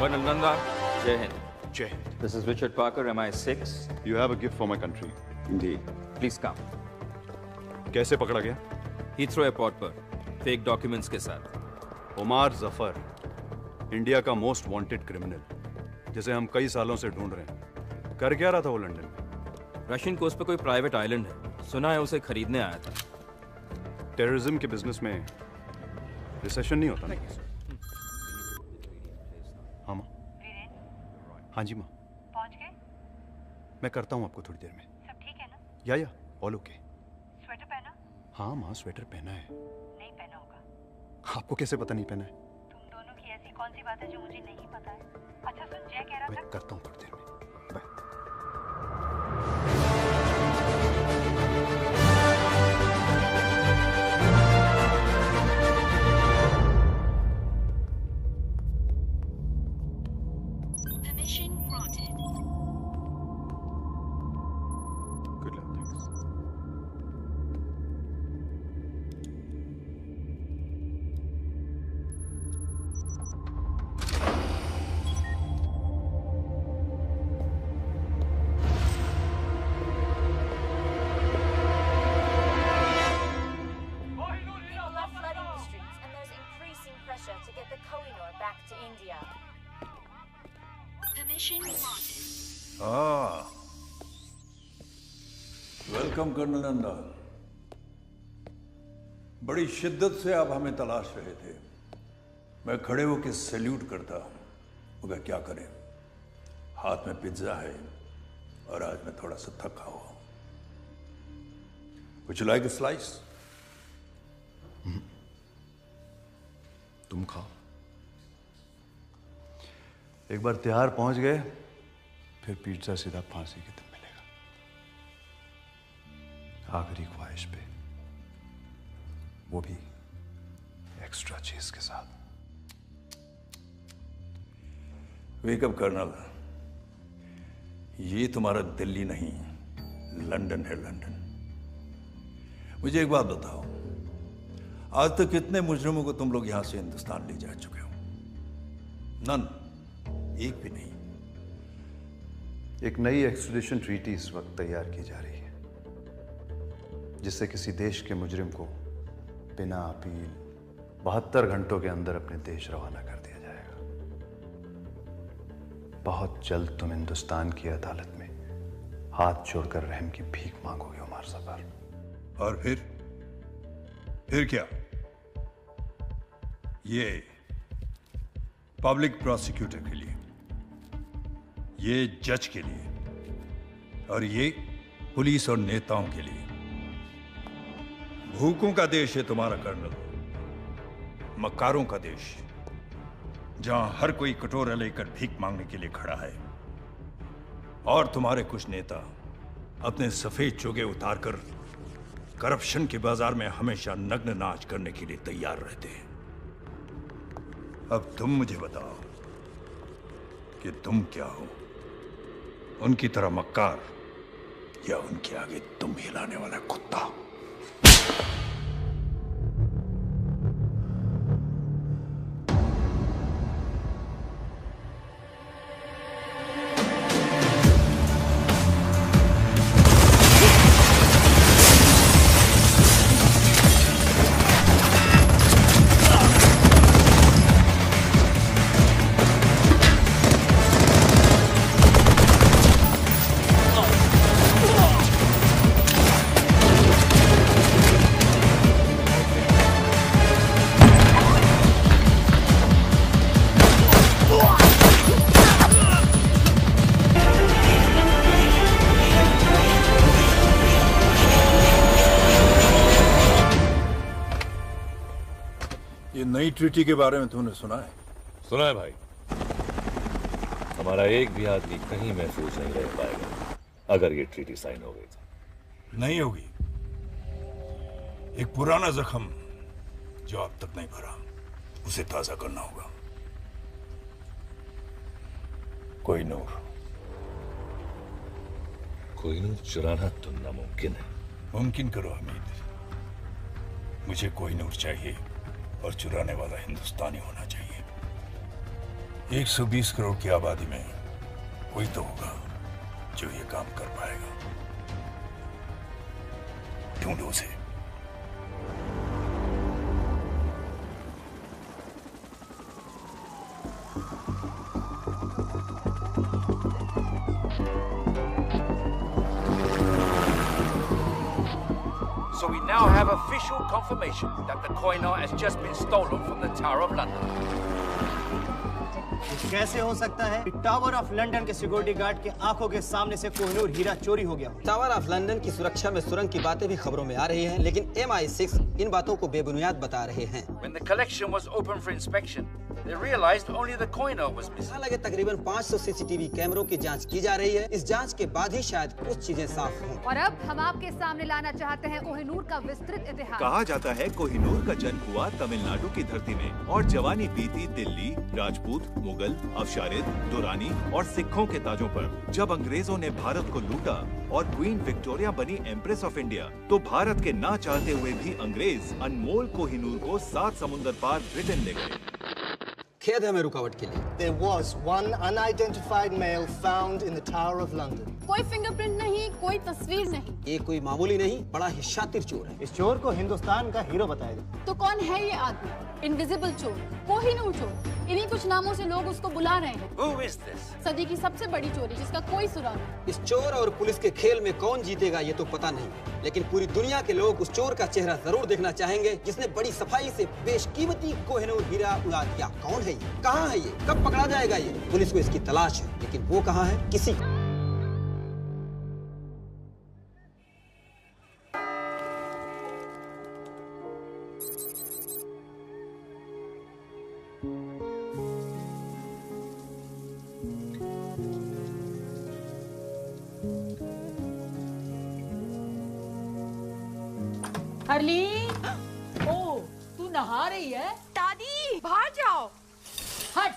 Colonel Nanda, Jai Hind. Jai Hind. This is Richard Parker, MI6. You have a gift for my country. Indeed. Please come. कैसे पकड़ा गया? Heathrow Airport पर fake documents के साथ. Umar Zafar, India का most wanted criminal, जिसे हम कई सालों से ढूंढ रहे हैं. कर क्या रहा था वो लंदन में? रशियन कोस्ट पे कोई प्राइवेट आइलैंड है. सुना है उसे खरीदने आया था. टेररिज्म के बिजनेस में रिसेशन नहीं होता ना? हाँ माँ. हाँ जी माँ. पहुंच गए? मैं करता हूँ आपको थोड़ी देर में. सब ठीक है ना? या ऑल ओके. स्वेटर पहना? हाँ माँ, स्वेटर पहना है. नहीं पहना होगा. आपको कैसे पता नहीं पहना है? तुम दोनों की ऐसी कौन सी बात है जो मुझे नहीं पता है? अच्छा सुन, जय कह रहा था. मैं करता हूँ थोड़ी देर में. Bye. Permission granted. Good luck, thanks. People are flooding the streets, and there's increasing pressure to get the Kohinoor back to India. Permission granted. Welcome colonel Nanda. बड़ी शिद्दत से आप हमें तलाश रहे थे. मैं खड़े होकर सैल्यूट करता, मगर क्या करें, हाथ में पिज्जा है और आज मैं थोड़ा सा थका हुआ हूं. Would you like a slice? तुम खाओ. एक बार तिहाड़ पहुंच गए, फिर पिज्जा सीधा फांसी के दिन मिलेगा. आखिरी ख्वाहिश पे, वो भी एक्स्ट्रा चीज के साथ. Wake up colonel. ये तुम्हारा दिल्ली नहीं, लंदन है, लंदन. मुझे एक बात बताओ, आज तक कितने मुजरिमों को तुम लोग यहां से हिंदुस्तान ले जा चुके हो? नन, एक भी नहीं. एक नई एक्सट्रेडिशन ट्रीटी इस वक्त तैयार की जा रही है, जिससे किसी देश के मुजरिम को बिना अपील 72 घंटों के अंदर अपने देश रवाना कर दिया जाएगा. बहुत जल्द तुम हिंदुस्तान की अदालत में हाथ जोड़कर रहम की भीख मांगोगे उमर जफर. और फिर क्या? ये पब्लिक प्रोसिक्यूटर के लिए, ये जज के लिए, और ये पुलिस और नेताओं के लिए. भूखों का देश है तुम्हारा कर्नल, मक्कारों का देश, जहां हर कोई कटोरा लेकर भीख मांगने के लिए खड़ा है. और तुम्हारे कुछ नेता अपने सफेद चोगे उतारकर करप्शन के बाजार में हमेशा नग्न नाच करने के लिए तैयार रहते हैं. अब तुम मुझे बताओ कि तुम क्या हो? उनकी तरह मक्कार, या उनके आगे तुम हिलाने वाला कुत्ता? नई ट्रीटी के बारे में तूने सुना है? सुना है भाई. हमारा एक भी आदमी कहीं महफूज नहीं रह पाएगा अगर ये ट्रीटी साइन हो गई तो. नहीं होगी. एक पुराना जख्म जो अब तक नहीं भरा, उसे ताजा करना होगा. कोहिनूर चुराना तो नामुमकिन है. मुमकिन करो हमीद. मुझे कोहिनूर चाहिए, और चुराने वाला हिंदुस्तानी होना चाहिए. 120 करोड़ की आबादी में कोई तो होगा जो ये काम कर पाएगा। ढूंढो उसे। So we now have official confirmation that the Koh-i-Noor has just been stolen from the Tower of London. कैसे हो सकता है कि टावर ऑफ लंदन के सिक्योरिटी गार्ड के आंखों के सामने से कोहिनूर हीरा चोरी हो गया हो? टावर ऑफ लंदन की सुरक्षा में सुरंग की बातें भी खबरों में आ रही हैं, लेकिन MI6 इन बातों को बेबुनियाद बता रहे हैं। When the collection was opened for inspection, they realized only the Koh-i-Noor was missing. हालांकि तकरीबन 500 CCTV कैमरों की जांच की जा रही है। इस जांच के बाद ही शायद कुछ चीजें साफ हों। और अब हम आपके सामने लाना चाहते हैं कोहिनूर का विस्तृत इतिहास। कहा जाता है कोहिनूर का जन्म हुआ तमिलनाडु की धरती में और जवानी बीती दिल्ली, राजपूत, मुगल, अफशारिद, दुरानी और सिखों के ताजों पर। जब अंग्रेजों ने भारत को लूटा और क्वीन विक्टोरिया बनी एम्प्रेस ऑफ इंडिया, तो भारत के ना चाहते हुए भी अंग्रेज अनमोल कोहिनूर को 7 समुंदर पार ब्रिटेन ले गए। खेद है हमें रुकावट के लिए। There was one unidentified male found in the Tower of London. कोई फिंगरप्रिंट नहीं, कोई तस्वीर नहीं। ये कोई मामूली नहीं, बड़ा ही शातिर चोर है। इस चोर को हिंदुस्तान का हीरो बताया गया। तो कौन है ये आदमी? इनविजिबल चोर, कोहिनूर चोर। इन्हीं कुछ नामों से लोग उसको बुला रहे हैं। Who is this? सदी की सबसे बड़ी चोरी जिसका कोई सुराग नहीं। इस चोर और पुलिस के खेल में कौन जीतेगा ये तो पता नहीं, लेकिन पूरी दुनिया के लोग उस चोर का चेहरा जरूर देखना चाहेंगे जिसने बड़ी सफाई से बेशकीमती कोहिनूर हीरा उड़ा दिया। कौन है ये? कहाँ है ये? कब पकड़ा जाएगा ये? पुलिस को इसकी तलाश है, लेकिन वो कहाँ है? किसी हरलीन, ओ, तू नहा रही है? दादी बाहर जाओ। हट।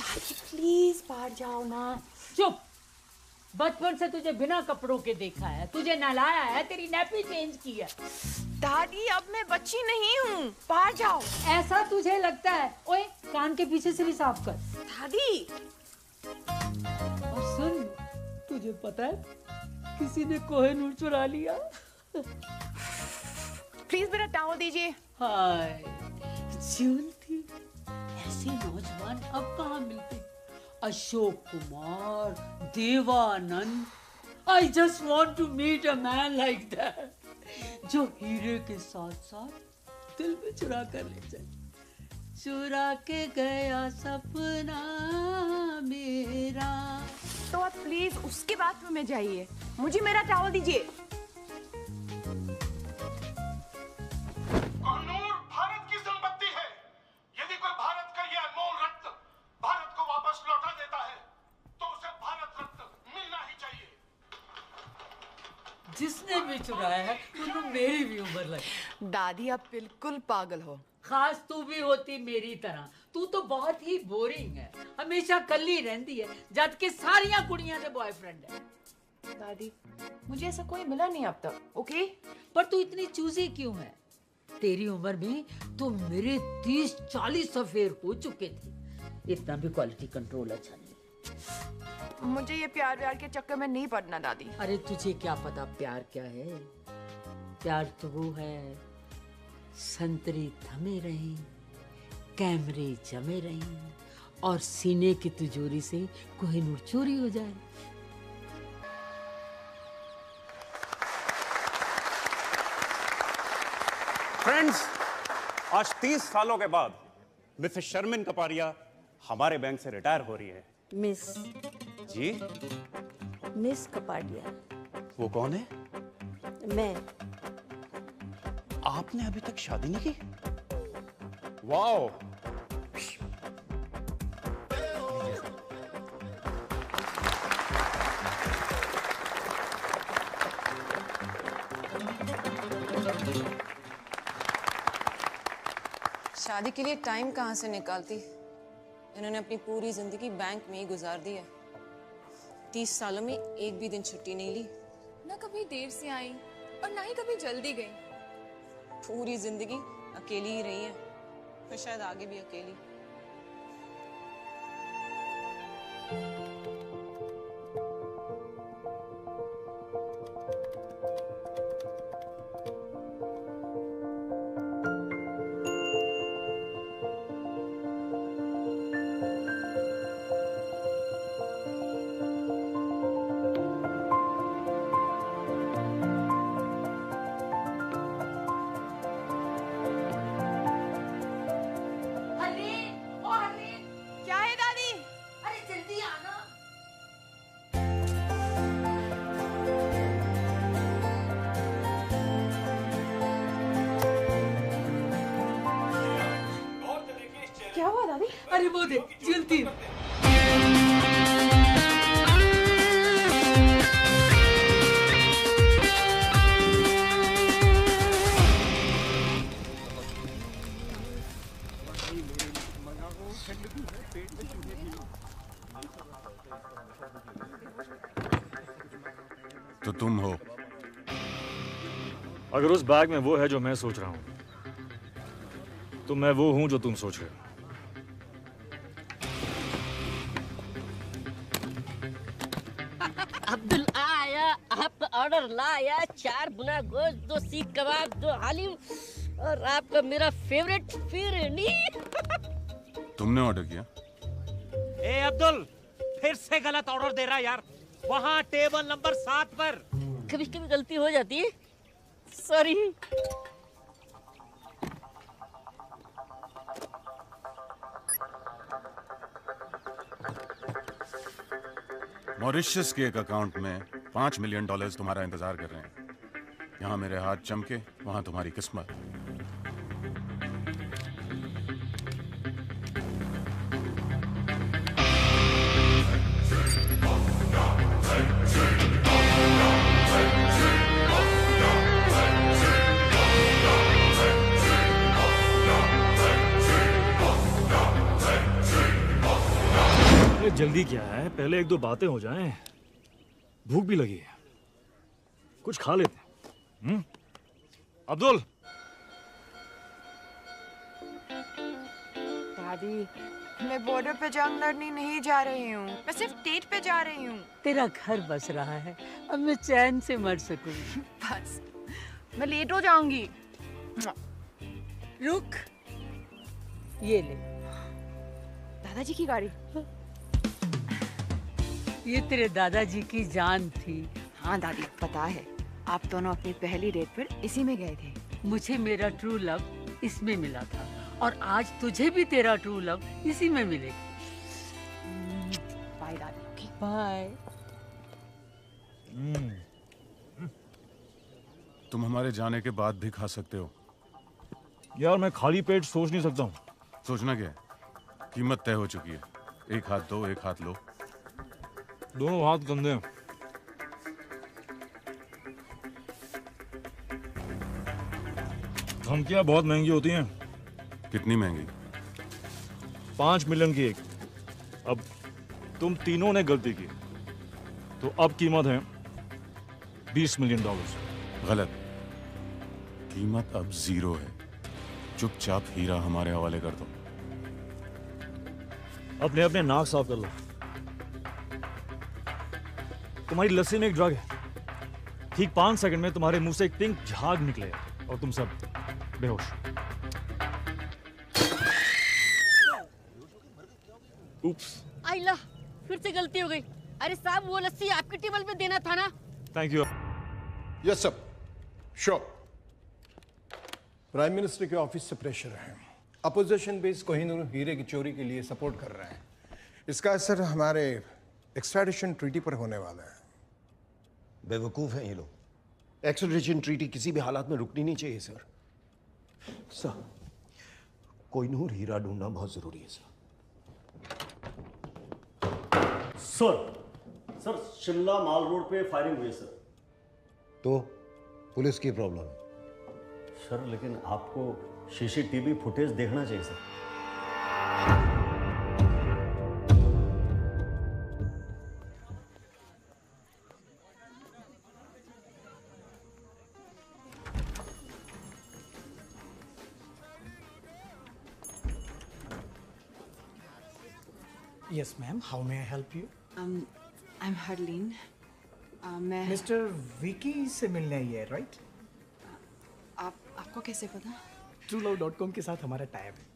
दादी प्लीज बाहर जाओ ना। चुप। बचपन से तुझे बिना कपड़ों के देखा है, तुझे नहलाया है, तेरी नैपी चेंज की है। दादी अब मैं बच्ची नहीं हूँ, बाहर जाओ। ऐसा तुझे लगता है? ओए, कान के पीछे से भी साफ कर। दादी। और सुन, तुझे पता है किसी ने कोहिनूर चुरा लिया। प्लीज मेरा टॉवल दीजिए। हाय, ज्वेलरी। ऐसे नौजवान अब कहाँ मिलते? Ashok Kumar, Devanand. I just want to meet a man like that, जो हीरे के साथ साथ दिल में चुरा कर ले जाए। चुरा के गया सपना मेरा। तो आप प्लीज उसके बाथरूम में जाइए, मुझे मेरा टॉवल दीजिए। कोहिनूर भारत की संपत्ति है। यदि कोई भारत का यह अनमोल रत्न भारत को वापस लौटा देता है, तो उसे भारत रत्न मिलना ही चाहिए। जिसने भी चुराया है, तो मेरी भी उम्र लगी। दादी आप बिल्कुल पागल हो। खास तू भी होती मेरी तरह। तू तो बहुत ही बोरिंग है, हमेशा कल्ली रहती है, जबकि सारियां कुड़ियां से बॉयफ्रेंड है। दादी मुझे ऐसा कोई मिला नहीं अब तक, ओके? पर तू इतनी चूजी क्यों है? तेरी उम्र में तो मेरे 30-40 अफेयर हो चुके थे। इतना भी क्वालिटी कंट्रोल अच्छा नहीं। मुझे ये प्यार व्यार के चक्कर में नहीं पड़ना दादी। अरे तुझे क्या पता प्यार क्या है? प्यार तो वो है, संतरे थमे रहे, कैमरे जमे रहे और सीने की तिजोरी से कोहिनूर चोरी हो जाए। फ्रेंड्स, आज 30 सालों के बाद मिसेस शर्मिन कपारिया हमारे बैंक से रिटायर हो रही है। मिस जी? मिस कपाडिया। वो कौन है? मैं। आपने अभी तक शादी नहीं की? वाओ! शादी के लिए टाइम कहाँ से निकालती? इन्होंने अपनी पूरी जिंदगी बैंक में ही गुजार दी है। 30 सालों में एक भी दिन छुट्टी नहीं ली। ना कभी देर से आई और ना ही कभी जल्दी गई। पूरी जिंदगी अकेली ही रही है, और शायद आगे भी अकेली। अरे वो देख जलती। तो तुम हो? अगर उस बैग में वो है जो मैं सोच रहा हूं, तो मैं वो हूं जो तुम सोच रहे हो। अब्दुल आया, आपका ऑर्डर लाया। 4 बुना गोश्त, 2 सीख कबाब, 2 हालिम और आपका मेरा फेवरेट फिरनी। तुमने ऑर्डर किया? ए अब्दुल, फिर से गलत ऑर्डर दे रहा यार। वहाँ टेबल नंबर 7 पर। कभी कभी गलती हो जाती है, सॉरी। मॉरिशस के एक अकाउंट में $5 मिलियन तुम्हारा इंतजार कर रहे हैं। यहाँ मेरे हाथ चमके, वहाँ तुम्हारी किस्मत। जल्दी क्या है, पहले 1-2 बातें हो जाएं। भूख भी लगी है, कुछ खा लेते हैं। अब्दुल। दादी, मैं बॉर्डर पे जंग लड़ने नहीं जा रही हूँ, मैं सिर्फ डेट पे जा रही हूँ। तेरा घर बस रहा है, अब मैं चैन से मर सकूंगी। बस मैं लेट हो जाऊंगी। रुक, ये ले। दादाजी की गाड़ी। ये तेरे दादाजी की जान थी। हाँ दादी, पता है, आप दोनों अपनी पहली डेट पर इसी में गए थे। मुझे मेरा ट्रू लव इसमें मिला था और आज तुझे भी तेरा ट्रू लव इसी में मिलेगा। बाय दादी। बाय। तुम हमारे जाने के बाद भी खा सकते हो। यार मैं खाली पेट सोच नहीं सकता हूँ। सोचना क्या है? कीमत तय हो चुकी है। एक हाथ दो, एक हाथ लो। दोनों हाथ गंदे हैं। धमकियां बहुत महंगी होती हैं। कितनी महंगी? 5 मिलियन की एक। अब तुम तीनों ने गलती की, तो अब कीमत है $20 मिलियन। गलत। कीमत अब 0 है। चुपचाप हीरा हमारे हवाले कर दो। अपने अपने नाक साफ कर लो। तुम्हारी लस्सी में एक ड्रग है। ठीक 5 सेकंड में तुम्हारे मुंह से एक पिंक झाग निकले और तुम सब बेहोश। उप्स। आइला, फिर से गलती हो गई। अरे साहब, वो लस्सी आपके टेबल पे देना था ना। Thank you. Yes sir, sure. Prime minister के ऑफिस से प्रेशर है। अपोजिशन बेस कोहिनूर हीरे की चोरी के लिए सपोर्ट कर रहे हैं। इसका असर हमारे एक्सट्राडिशन ट्रीटी पर होने वाला है। बेवकूफ हैं ये लोग। एक्सट्राडिशन ट्रीटी किसी भी हालात में रुकनी नहीं चाहिए सर। सर, कोहिनूर हीरा ढूंढना बहुत जरूरी है सर। सर शिमला माल रोड पे फायरिंग हुई है सर। तो पुलिस की प्रॉब्लम है सर, लेकिन आपको सीसीटीवी फुटेज देखना चाहिए sir. Yes, ma'am. How may I help you? I'm Harleen. मैं Mr. Vicky से मिलने आई है, right? आपको कैसे पता? TrueLove.com के साथ हमारा टाइप है।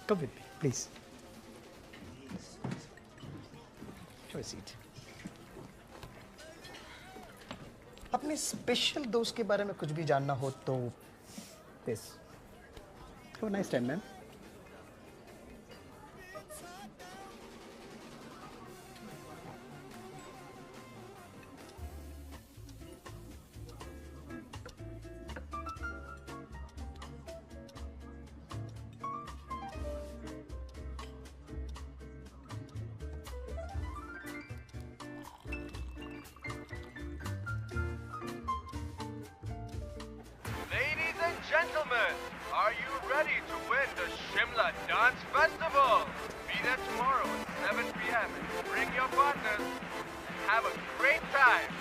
Come with me, please. Have a seat. अपने स्पेशल दोस्त के बारे में कुछ भी जानना हो तो this. Have a nice time, ma'am. gentlemen, are you ready to win the Shimla Dance Festival? Be there tomorrow at 7 p.m. and bring your partners. Have a great time.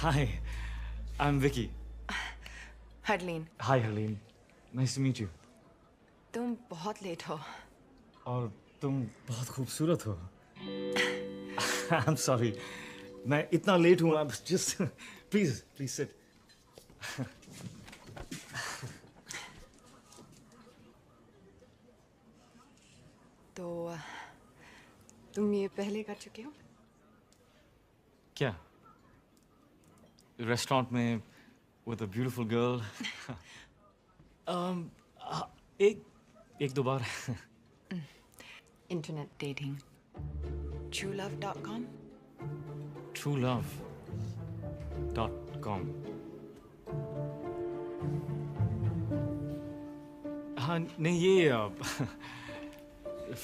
Hi, I'm Vicky. Harleen, Hi, Harleen. Nice to meet you. तुम बहुत late हो। और तुम बहुत खूबसूरत हो। I'm sorry. मैं इतना लेट हूँ। I'm just please sit. तो तुम ये पहले कर चुके हो? क्या? रेस्टोरेंट में with a beautiful girl. एक दो बार. Internet dating. TrueLove.com. TrueLove.com. हाँ नहीं ये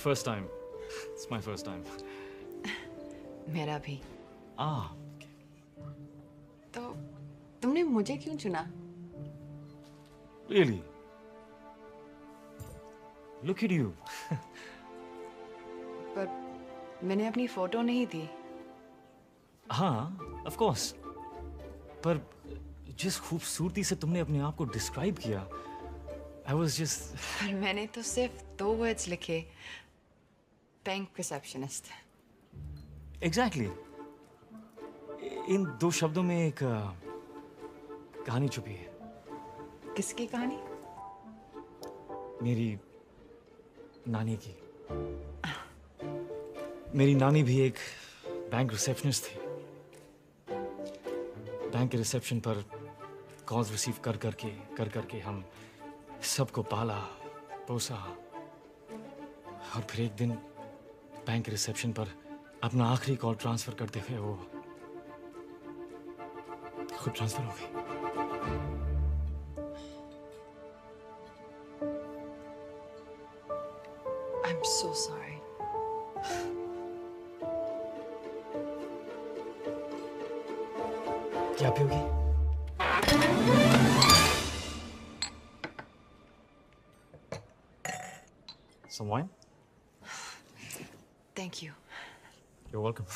first time. It's my first time. मेरा भी। तो तुमने मुझे क्यों चुना? Really? Look at you. पर मैंने अपनी फोटो नहीं दी। हाँ, of course. पर जिस खूबसूरती से तुमने अपने आप को डिस्क्राइब किया, I was just. पर मैंने तो सिर्फ 2 वर्ड्स लिखे, बैंक रिसेप्शनिस्ट। Exactly. इन 2 शब्दों में एक कहानी छुपी है। किसकी कहानी? मेरी नानी की। मेरी नानी भी एक बैंक रिसेप्शनिस्ट थी। बैंक के रिसेप्शन पर कॉल्स रिसीव कर करके हम सबको पाला पोसा और फिर एक दिन बैंक रिसेप्शन पर अपना आखिरी कॉल ट्रांसफर करते हुए वो खुद ट्रांसफर हो गई। I'm so sorry. क्या पियोगी? Some wine? Thank you. You're welcome.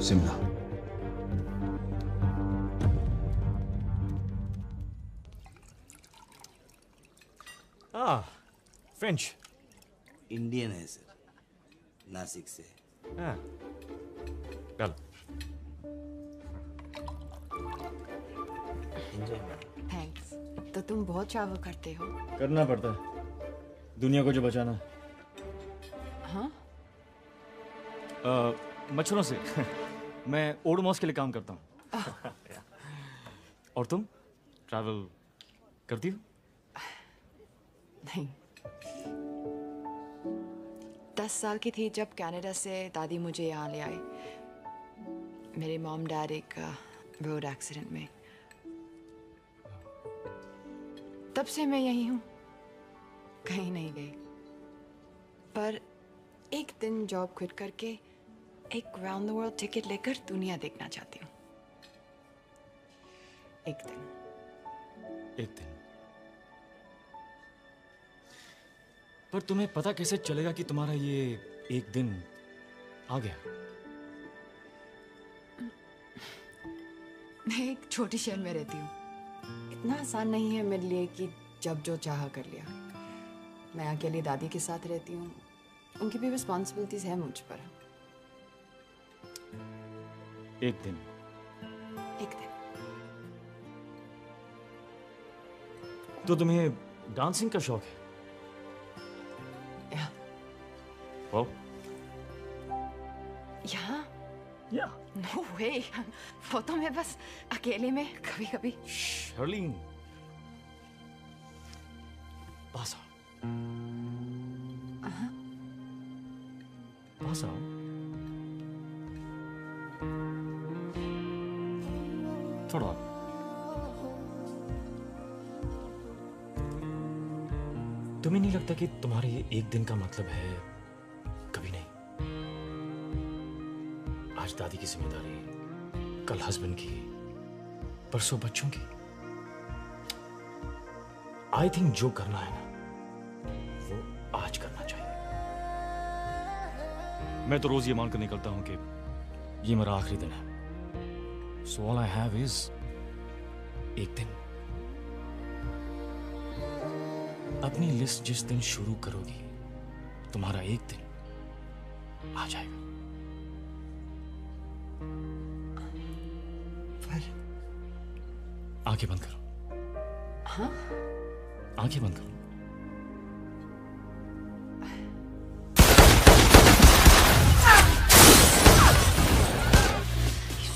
Shimla. French. Indian है सर, नासिक से। चल। थैंक्स। तो तुम बहुत ट्रैवल करते हो? करना पड़ता है दुनिया को जो बचाना है। हाँ? मच्छरों से। मैं ओडोमॉस के लिए काम करता हूँ। और तुम ट्रैवल करती हो? नहीं। 10 साल की थी जब कनाडा से दादी मुझे यहाँ ले आई। मेरे मॉम डैड एक रोड एक्सीडेंट में। तब से मैं यही हूँ। कहीं नहीं गई, पर एक दिन जॉब क्विट करके एक राउंड द वर्ल्ड टिकट लेकर दुनिया देखना चाहती हूँ। एक दिन। पर तुम्हें पता कैसे चलेगा कि तुम्हारा ये एक दिन आ गया? मैं एक छोटे शहर में रहती हूँ। इतना आसान नहीं है मेरे लिए कि जब जो चाहा कर लिया। मैं अकेली दादी के साथ रहती हूँ, उनकी भी रिस्पॉन्सिबिलिटीज है मुझ पर। एक दिन। तो तुम्हें डांसिंग का शौक है? वाह। यहाँ? नो वे। वो तो मैं बस अकेले में कभी कभी। शर्लिन, पास आओ। पास आओ। थोड़ा। तुम्हें नहीं लगता कि तुम्हारे ये एक दिन का मतलब है कभी नहीं? आज दादी की जिम्मेदारी, कल हस्बैंड की, परसों बच्चों की। आई थिंक जो करना है ना, वो आज करना चाहिए। मैं तो रोज ये मानकर निकलता हूं कि ये मेरा आखिरी दिन है। So all I have is एक दिन। अपनी लिस्ट जिस दिन शुरू करोगी, तुम्हारा एक दिन आ जाएगा। आंखें बंद करो। हाँ? आंखें बंद करो।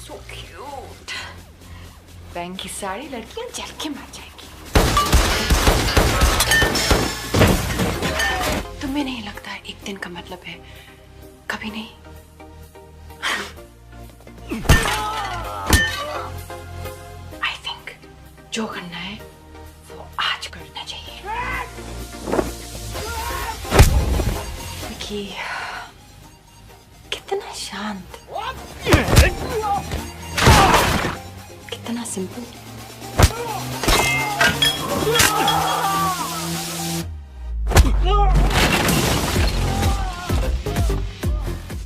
So cute. बैंक की सारी लड़कियां जल के मर जाएंगी। तुम्हें नहीं लगता एक दिन का मतलब है कभी नहीं? आई थिंक जो करना है वो आज करना चाहिए। विकी, कितना शांत, कितना सिंपल।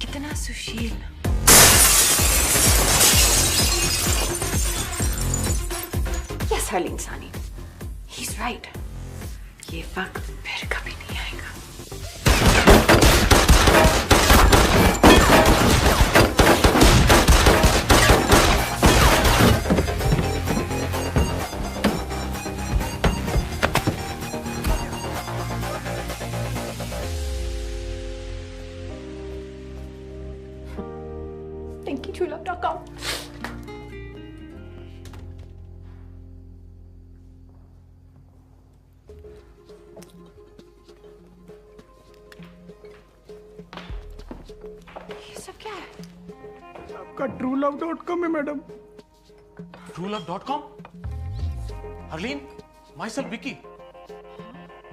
कितना सुशील। यस हर इंसानी, he's right। ये वक्त फिर कभी नहीं आएगा। TinkyTrueLove.com। ये सब क्या है? आपका TrueLove.com है madam. TrueLove.com? Harleen, my self Vicky.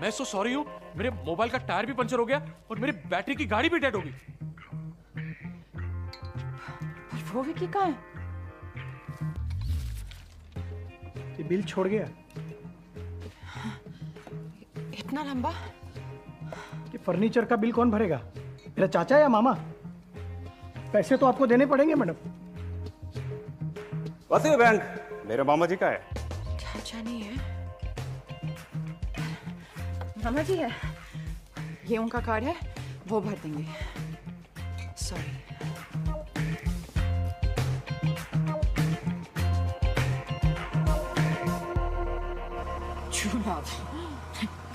मैं सो सॉरी हूँ, मेरे मोबाइल का टायर भी पंचर हो गया और मेरी बैटरी की गाड़ी भी डेड हो गई। वो विकी कहाँ है? ये बिल छोड़ गया। इतना लंबा? ये फर्नीचर का बिल कौन भरेगा? मेरा चाचा या मामा? पैसे तो आपको देने पड़ेंगे मैडम। वैसे बैंक मेरे मामा जी का है। चाचा नहीं है, मामा जी है। ये उनका कार्ड है, वो भर देंगे। सॉरी।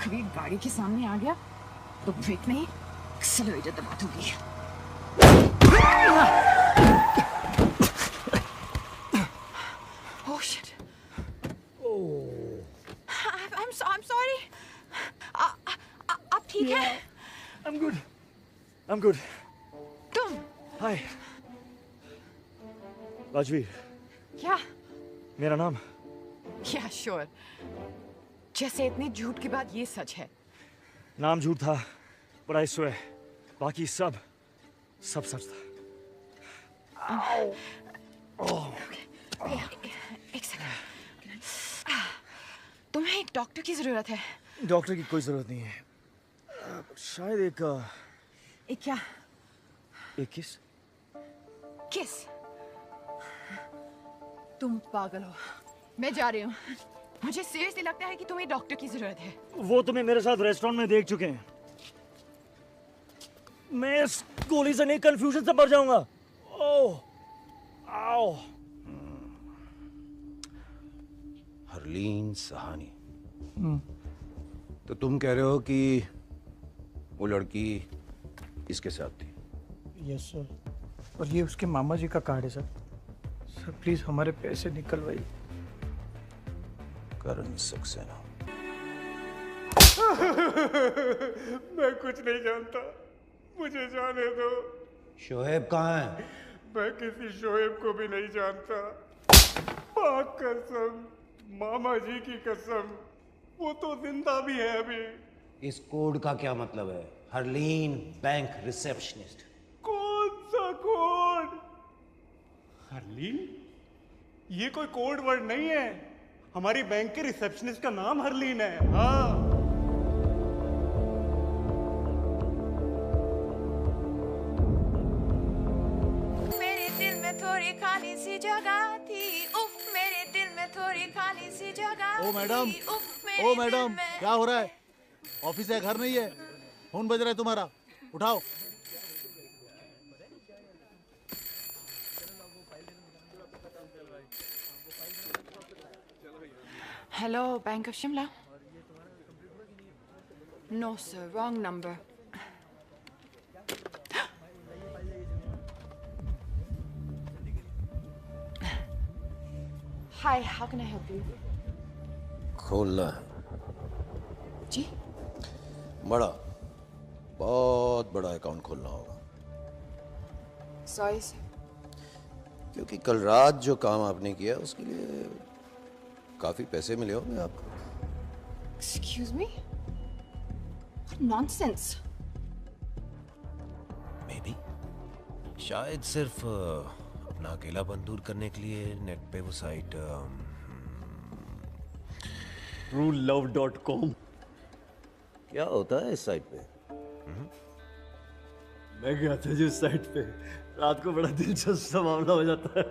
कभी गाड़ी के सामने आ गया तो ब्रेक नहीं, एक्सेलरेटर दबा दूंगी। Oh shit! I'm sorry. आप ठीक हैं? I'm good. तुम? Hi. राजवीर। क्या? मेरा नाम? Yeah, sure. जैसे इतने झूठ के बाद ये सच है। नाम झूठ था, पर I swear, बाकी सब सच था। एक सेकंड, तुम्हें एक डॉक्टर की जरूरत है। डॉक्टर की कोई जरूरत नहीं है, शायद एक क्या? एक किस। किस? तुम पागल हो। मैं जा रही हूँ। मुझे सीरियसली लगता है कि तुम्हें डॉक्टर की जरूरत है। वो तुम्हें मेरे साथ रेस्टोरेंट में देख चुके हैं। मैं इस गोली से नहीं, कंफ्यूजन से मर जाऊंगा। ओह, आओ। हरलीन सहानी। तो तुम कह रहे हो कि वो लड़की इसके साथ थी? यस सर, और ये उसके मामा जी का कार्ड है सर। सर प्लीज हमारे पैसे निकलवाइए। करण सक्सेना। मैं कुछ नहीं जानता, मुझे जाने दो। शोएब कहाँ है? मैं किसी शोएब को भी नहीं जानता। पाक कसम, मामा जी की कसम, वो तो जिंदा भी है अभी। इस कोड का क्या मतलब है? Harleen bank receptionist. कौन सा कोड? हरलीन? ये कोई कोड वर्ड नहीं है। हमारी बैंक के रिसेप्शनिस्ट का नाम हरलीन है। हाँ। मेरे दिल में थोड़ी खाली सी जगह थी, उफ मेरे दिल में थोड़ी खाली सी जगह। ओ मैडम, ओ मैडम, क्या हो रहा है? ऑफिस है, घर नहीं है? फोन बज रहा है तुम्हारा, उठाओ। Hello, bank of Shimla. No sir, wrong number. Hi, how can I help you? खोलना है। जी? बहुत बड़ा अकाउंट खोलना होगा। Sorry sir. क्योंकि कल रात जो काम आपने किया उसके लिए काफी पैसे मिले होंगे आपको। Excuse me? Nonsense. May be शायद सिर्फ अपना अकेलापन दूर करने के लिए नेट पे वो साइट truelove.com। क्या होता है इस साइट पे? मैं गया था जी उस साइट पे, रात को बड़ा दिलचस्प सा मामला हो जाता है।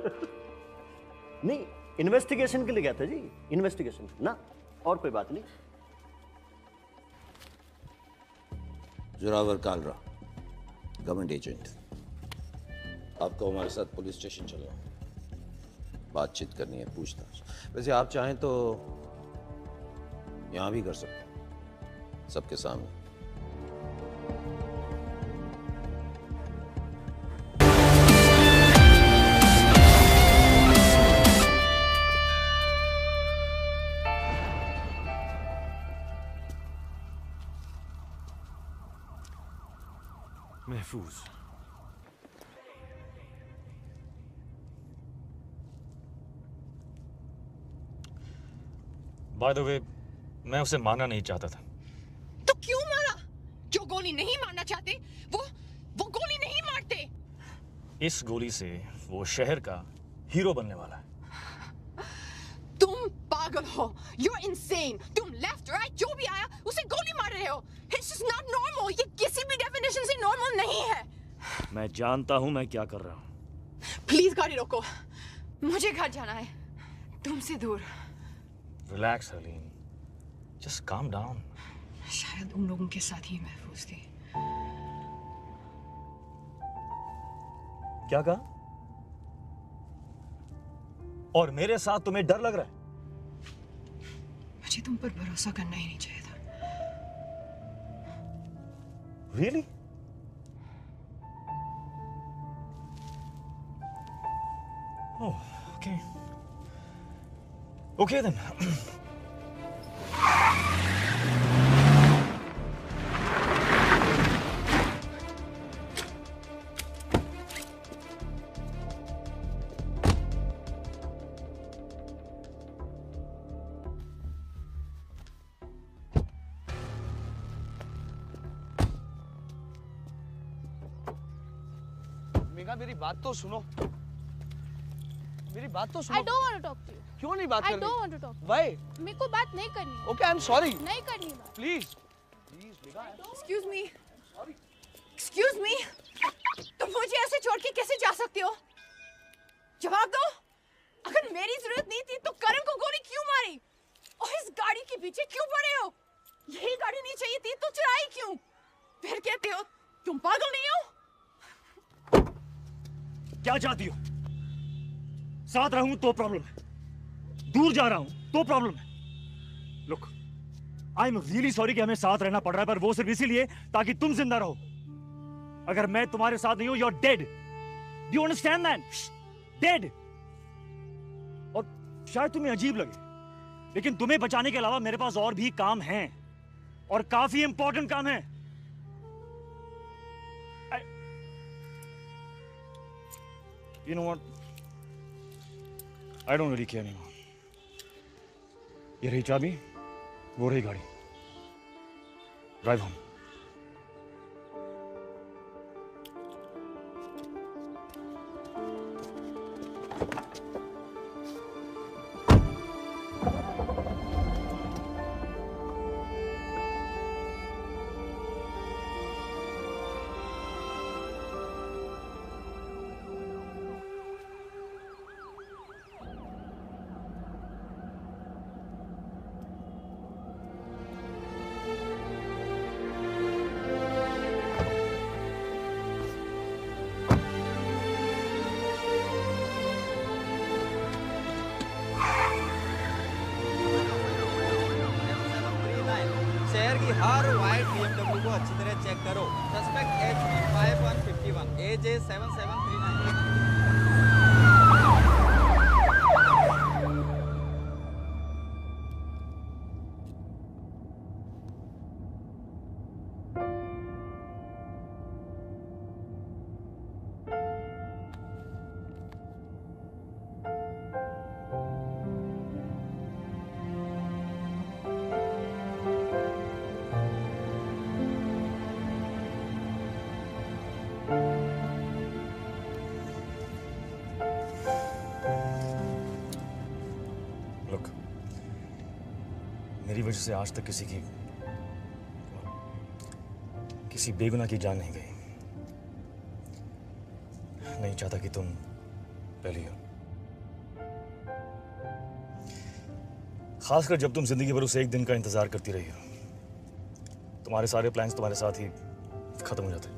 नहीं, इन्वेस्टिगेशन के लिए गया था जी, इन्वेस्टिगेशन ना, और कोई बात नहीं। जोरावर कालरा, गवर्नमेंट एजेंट, आपको हमारे साथ पुलिस स्टेशन चलो, बातचीत करनी है, पूछताछ। वैसे आप चाहें तो यहां भी कर सकते हैं, सबके सामने। महफूज। बाय द वे, मैं उसे मारना नहीं चाहता था। तो क्यों मारा? जो गोली नहीं मारना चाहते वो गोली नहीं मारते। इस गोली से वो शहर का हीरो बनने वाला है। तुम पागल हो। You're insane. तुम लेफ्ट राइट जो भी आया उसे गोली मार रहे हो। It's just not normal. ये किसी भी डेफिनेशन से नॉर्मल नहीं है। मैं जानता हूं मैं क्या कर रहा हूं। प्लीज गाड़ी रोको, मुझे घर जाना है, तुमसे दूर। Relax Harleen, just calm down. शायद उन लोगों के साथ ही महफूज थी। क्या कहा? और मेरे साथ तुम्हें डर लग रहा है? मुझे तुम पर भरोसा करना ही नहीं चाहिए था। Really? Oh, okay. Okay then. Megha मेरी बात तो सुनो, मेरी बात तो सुनो। I don't want to talk to you. क्यों नहीं बात करनी? I don't want to talk to you. Why? मेरे को बात नहीं करनी है। Okay, I'm sorry. नहीं करनी बात। Please, please Megha. Excuse me. Excuse me. तुम मुझे ऐसे छोड़ के कैसे जा सकते हो? जवाब दो। अगर मेरी जरूरत नहीं थी तो करण को गोली क्यों मारी? और इस गाड़ी के पीछे क्यों पड़े हो? यही गाड़ी नहीं चाहिए थी तो चुराई क्यों? फिर कहते हो तुम पागल नहीं हो? क्या चाहती हो? साथ रहूं तो प्रॉब्लम है, दूर जा रहा हूं तो प्रॉब्लम है। Look, I am really sorry कि हमें साथ रहना पड़ रहा है, पर वो सिर्फ इसीलिए ताकि तुम जिंदा रहो। अगर मैं तुम्हारे साथ नहीं हूं, you are dead. Do you understand that? Dead. और शायद तुम्हें अजीब लगे, लेकिन तुम्हें बचाने के अलावा मेरे पास और भी काम हैं, और काफी इंपॉर्टेंट काम है। You know what? I don't really care anymore. ये रही चाबी, वो रही गाड़ी। Drive home. शहर की हर वाइट BMW को अच्छी तरह चेक करो। Suspect HP5151 AJ7739। मेरी वजह से आज तक किसी बेगुनाह की जान नहीं गई। नहीं चाहता कि तुम पहली हो, खासकर जब तुम जिंदगी भर उस एक दिन का इंतजार करती रही हो। तुम्हारे सारे प्लान्स तुम्हारे साथ ही खत्म हो जाते।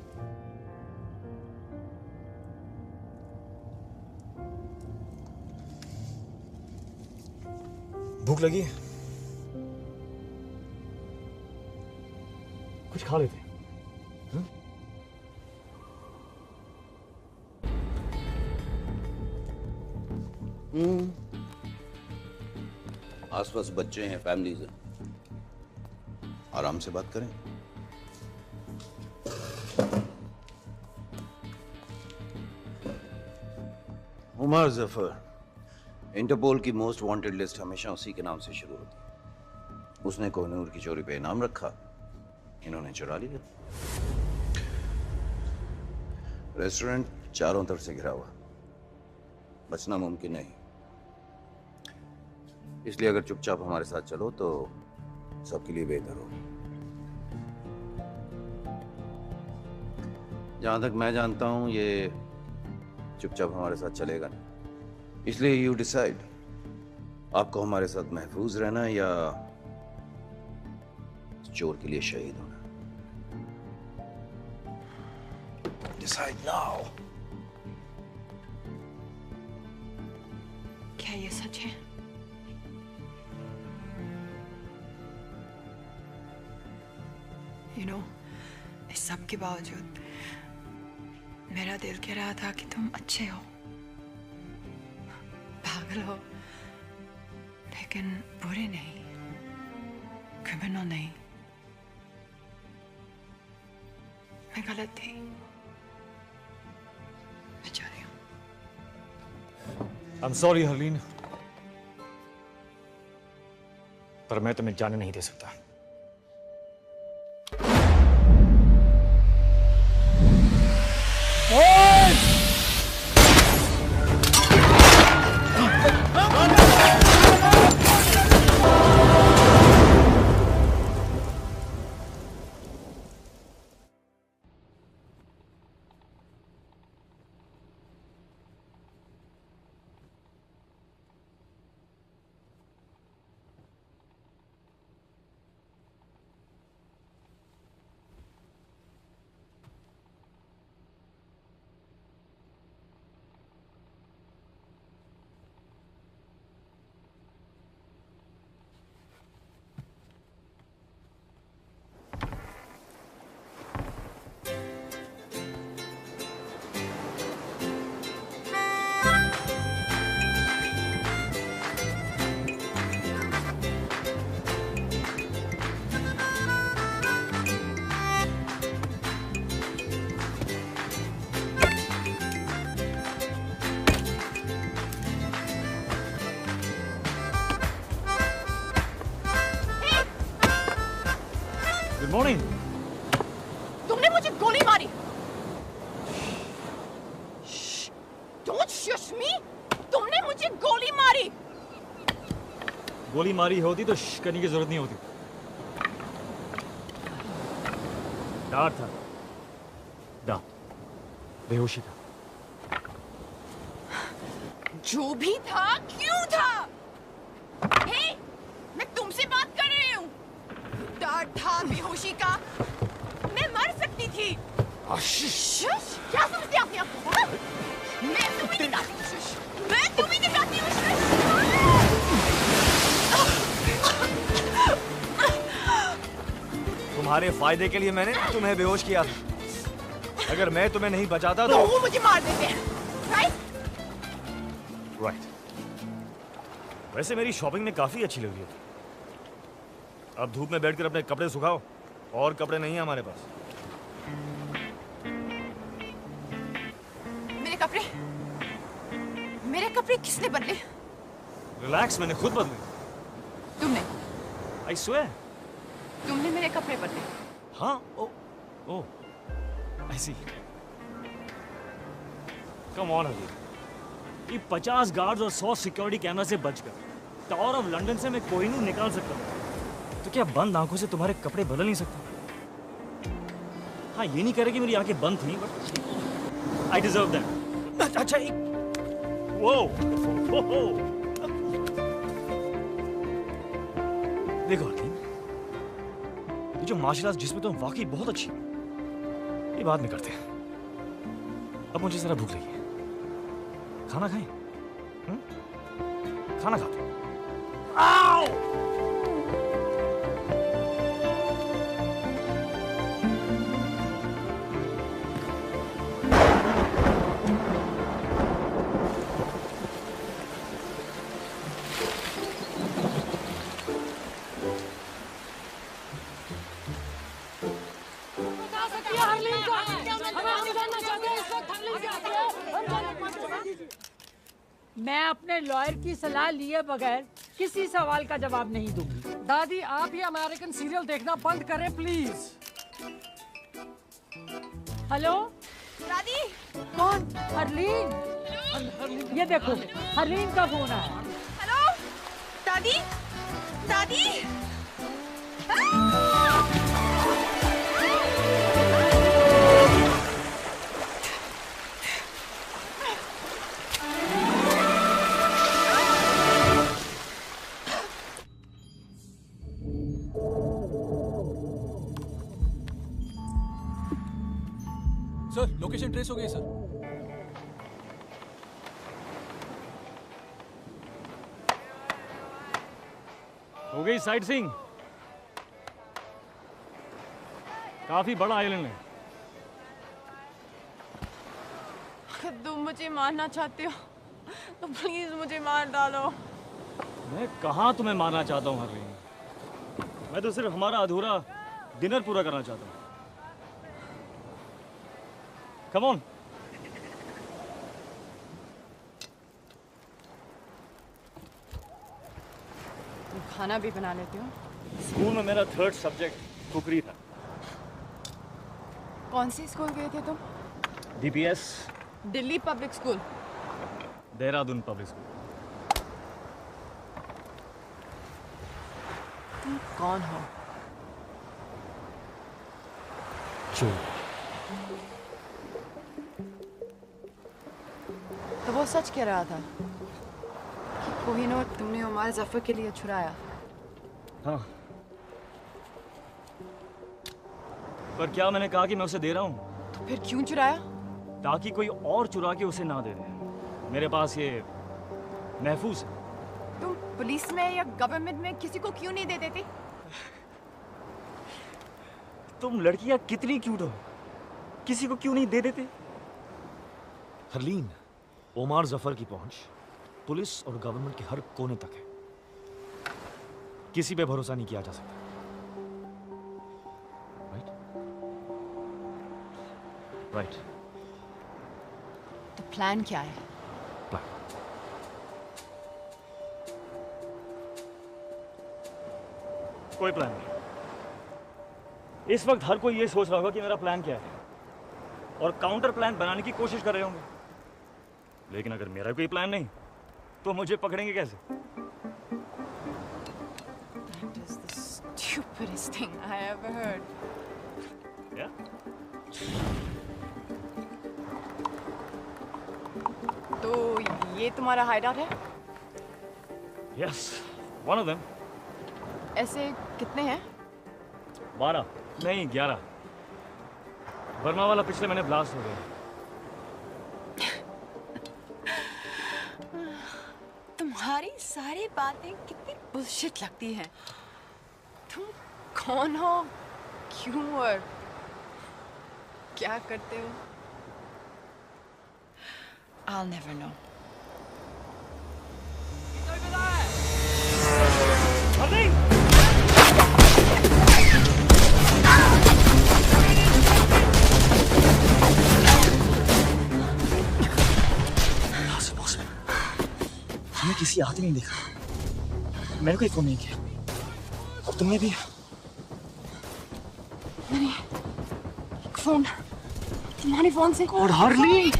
भूख लगी? कुछ खा लेते। आसपास बच्चे हैं, फैमिलीज हैं, आराम से बात करें। उमर जफर, इंटरपोल की मोस्ट वांटेड लिस्ट हमेशा उसी के नाम से शुरू होती है। उसने कोहिनूर की चोरी पे इनाम रखा, इन्होंने चुरा लिया। रेस्टोरेंट चारों तरफ से घिरा हुआ, बचना मुमकिन नहीं। इसलिए अगर चुपचाप हमारे साथ चलो तो सबके लिए बेहतर हो। जहां तक मैं जानता हूं ये चुपचाप हमारे साथ चलेगा नहीं। इसलिए यू डिसाइड, आपको हमारे साथ महफूज रहना या चोर के लिए शहीद होना। Decide now. क्या ये सच है? You know, इस सब के बावजूद मेरा दिल कह रहा था कि तुम अच्छे हो, पागल हो, लेकिन बुरे नहीं, क्रिमिनल नहीं। मैं गलत थी, मैं जा रही हूँ। I'm sorry हरलीन, पर मैं तुम्हें जाने नहीं दे सकता। Boys! मॉर्निंग। तुमने मुझे गोली मारी। Don't shush me. तुमने मुझे गोली मारी। गोली मारी होती तो श्श करने की जरूरत नहीं होती। डर था, डर, बेहोशी था। जो भी था, क्यों था? हे, मैं तुमसे बात कर रही हूँ। डर था बेहोशी का। मैं मर सकती थी। शुश, क्या समझते अपने आप को? हाँ? मैं तुम्हें दिखाती हूँ शुश। मैं तुम्हें दिखाती हूँ शुश। तुम्हारे फायदे के लिए मैंने तुम्हें बेहोश किया था। अगर मैं तुम्हें नहीं बचाता तो वो मुझे मार देते हैं, राइट? राइट। वैसे मेरी शॉपिंग में काफी अच्छी लग रही है। अब धूप में बैठकर अपने कपड़े सुखाओ। और कपड़े नहीं है हमारे पास। मेरे कपड़े किसने बदले? रिलैक्स, मैंने खुद बदले। तुमने? I swear। तुमने मेरे कपड़े बदले? हाँ, ओ, I see। Come on अभी। ये 50 गार्ड्स और 100 सिक्योरिटी कैमरा से बचकर टावर ऑफ लंदन से मैं कोहिनूर निकाल सकता हूँ। तो क्या बंद आंखों से तुम्हारे कपड़े बदल नहीं सकता? हाँ, ये नहीं कह रहे कि मेरी आंखें बंद थी, बट I deserve that। अच्छा, एक वो देखो हकीम, ये जो मार्शल आर्ट्स जिसमें तुम वाकई बहुत अच्छी हो, ये बाद में करते हैं। अब मुझे जरा भूख लगी है। खाना खाएं? खाना खाते हैं। आओ! मैं अपने लॉयर की सलाह लिए बगैर किसी सवाल का जवाब नहीं दूंगी। दादी, आप ये अमेरिकन सीरियल देखना बंद करें प्लीज। हेलो दादी। कौन? हरलीन। ये देखो, हरलीन का फोन है। हेलो दादी। दादी। सर, लोकेशन ट्रेस हो गई सर। हो गई साइट सीइंग। काफी बड़ा आइलैंड है। तुम मुझे मारना चाहते हो तो प्लीज मुझे मार डालो। मैं कहाँ तुम्हें मारना चाहता हूँ हरलीन। मैं तो सिर्फ हमारा अधूरा डिनर पूरा करना चाहता हूँ। Come on। तुम खाना भी बना लेते हो? स्कूल में मेरा 3rd सब्जेक्ट कुकरी था। कौन से स्कूल गए थे तुम? DPS। Delhi public school. Dehradun public school. तुम कौन हो? चोर। तो वो सच कह रहा था कि कोहिनूर तुमने उमर जफर के लिए छुड़ाया। हाँ, पर क्या मैंने कहा कि मैं उसे दे रहा हूँ? तो फिर क्यों चुराया? ताकि कोई और चुरा के उसे ना दे दे। मेरे पास ये महफूज है। तुम पुलिस में या गवर्नमेंट में किसी को क्यों नहीं दे देते? तुम लड़कियां कितनी क्यूट हो, किसी को क्यों नहीं दे देते? हरलीन, ओमार जफर की पहुंच पुलिस और गवर्नमेंट के हर कोने तक है। किसी पे भरोसा नहीं किया जा सकता। राइट। तो प्लान क्या है? प्लान कोई प्लान नहीं। इस वक्त हर कोई ये सोच रहा होगा कि मेरा प्लान क्या है और काउंटर प्लान बनाने की कोशिश कर रहे होंगे, लेकिन अगर मेरा कोई प्लान नहीं तो मुझे पकड़ेंगे कैसे? That is the stupidest thing I ever heard. Yeah? तो ये तुम्हारा हाइडआउट है? Yes, one of them. ऐसे कितने हैं? 12 नहीं 11। वर्मा वाला पिछले महीने ब्लास्ट हो गया। तुम्हारी सारी बातें कितनी बुलशिट लगती हैं। तुम कौन हो, क्यों और क्या करते हो? I'll never know. हमने किसी आते नहीं देखा, मैंने कोई फोन नहीं किया और तुमने भी? मैंने फोन तुम्हारे फोन से। और हार्ली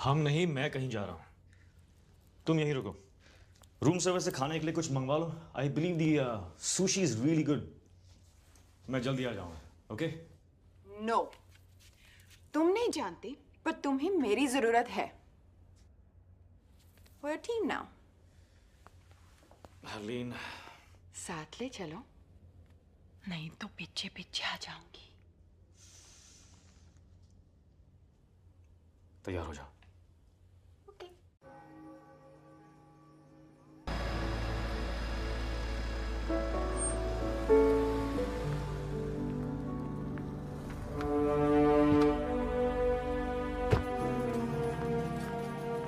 हम नहीं, मैं कहीं जा रहा हूं, तुम यहीं रुको। रूम सर्विस से खाने के लिए कुछ मंगवा लो। I believe the sushi is really good. मैं जल्दी आ जाऊंगा, ओके? नो, तुम नहीं जानती पर तुम्हें मेरी जरूरत है। We're a team now. Harleen, साथ ले चलो, नहीं तो पीछे पीछे आ जाऊंगी। तैयार हो जाओ।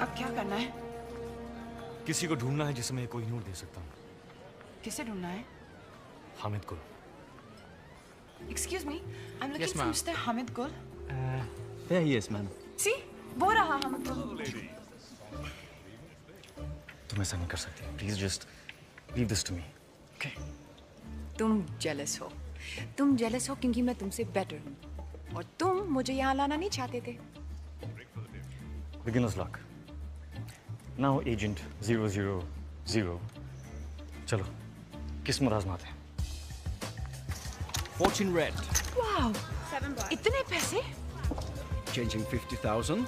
अब क्या करना है? किसी को ढूंढना है जिसे मैं कोहिनूर दे सकता हूँ। किसे ढूंढना है? हामिद को। Excuse me, I'm looking Yes, for ma'am. Mr. Hamid Gul. There he is, ma'am. See, वो रहा Hamid Gul. तुम ऐसा नहीं कर सकती। Please just leave this to me. Okay? तुम जेलस हो। तुम जेलस हो क्योंकि मैं तुमसे बेटर हूँ और तुम मुझे यहाँ लाना नहीं चाहते थे। Beginner's luck. Now Agent 000. चलो, किस्मत आजमाते हैं। Fortune red. वाह, इतने पैसे? Changing 50,000.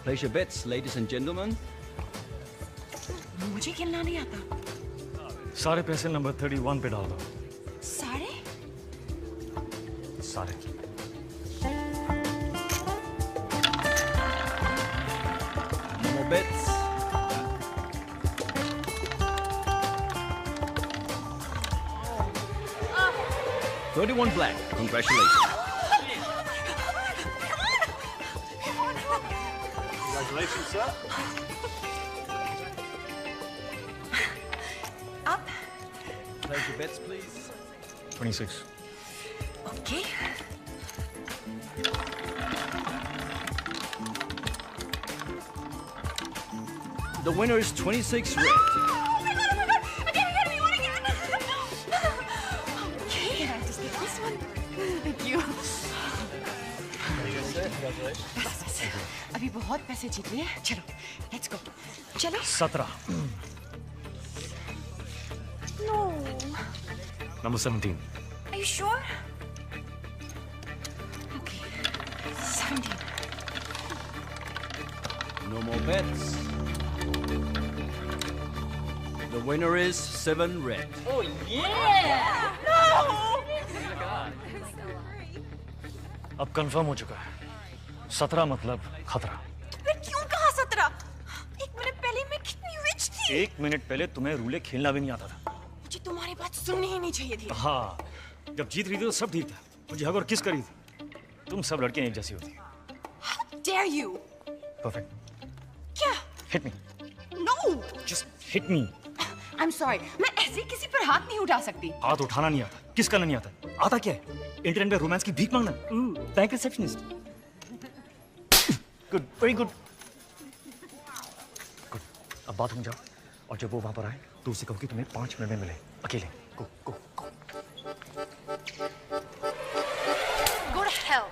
Place your bets, ladies and gentlemen. मुझे खेलना नहीं आता। सारे पैसे नंबर 31 पे डाल दो। सारे? सारे। No more bets. $31 black. Congratulations. Congratulations, sir. Up. Place your bets, please. 26. Okay. The winner is 26 red. Okay, I just get this one. Thank you. बस, अभी बहुत पैसे जीत लिए। चलो, let's go. चलो। 17. No. Number 17. Are you sure? Okay. 17. No more bets. The winner is 7 red. Oh yeah! No! अब confirm हो चुका है, 17 मतलब खतरा। मैं क्यों कहा 17? एक मिनट पहले मैं कितनी रिच थी। एक मिनट पहले तुम्हें रूले खेलना भी नहीं आता था। मुझे तुम्हारी बात सुननी ही नहीं चाहिए थी। हाँ, जब जीत रही थी तो सब ठीक था, मुझे हग और किस करी थी। तुम सब लड़कियां एक जैसी होती हैं। How dare you? परफेक्ट। क्या? Hit me. No! Just hit me. I'm sorry. मैं ऐसे किसी पर हाथ नहीं उठा सकती। हाथ उठाना नहीं आता, किस करना नहीं आता, आता क्या है? इंटरनेट पे रोमांस की भीख मांगना। Bank receptionist. Good, very good. Good, अब बात हो जाओ, और जब वो वहां पर आए तो उसे कहो कि तुम्हें 5 मिनट में मिले, अकेले। गो गो गो। Go to hell.